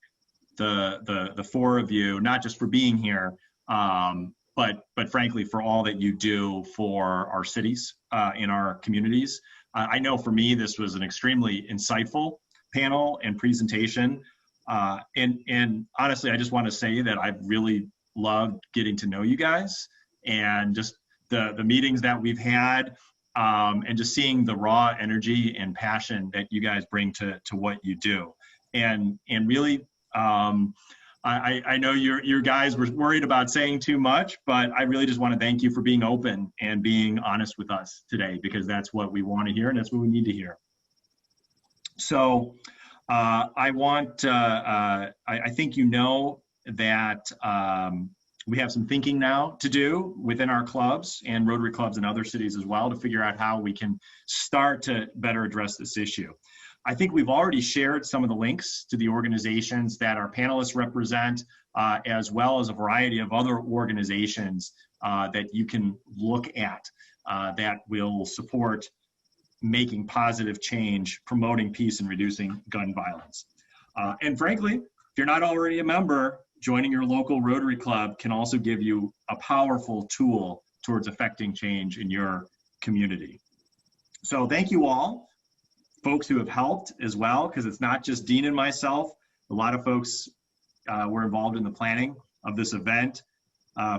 the four of you, not just for being here, but frankly for all that you do for our cities, in our communities. I know for me this was an extremely insightful panel and presentation, and honestly I just want to say that I've really loved getting to know you guys, and just the meetings that we've had, and just seeing the raw energy and passion that you guys bring to what you do. And really, I know your guys were worried about saying too much, but I really just want to thank you for being open and being honest with us today, because that's what we want to hear and that's what we need to hear. So I think you know that we have some thinking now to do within our clubs and Rotary clubs in other cities as well, to figure out how we can start to better address this issue. I think we've already shared some of the links to the organizations that our panelists represent, as well as a variety of other organizations that you can look at that will support making positive change, promoting peace, and reducing gun violence. And frankly, if you're not already a member, joining your local Rotary Club can also give you a powerful tool towards affecting change in your community. So thank you all, folks who have helped as well, because it's not just Dean and myself. A lot of folks were involved in the planning of this event.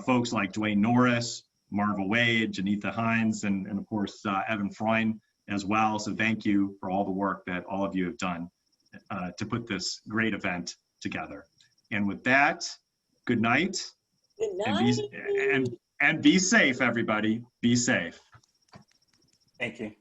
Folks like Dwayne Norris, Marva Wade, Janitha Hines, and of course, Evan Freund as well. So thank you for all the work that all of you have done to put this great event together. And with that, good night. Good night. And be safe, everybody. Be safe. Thank you.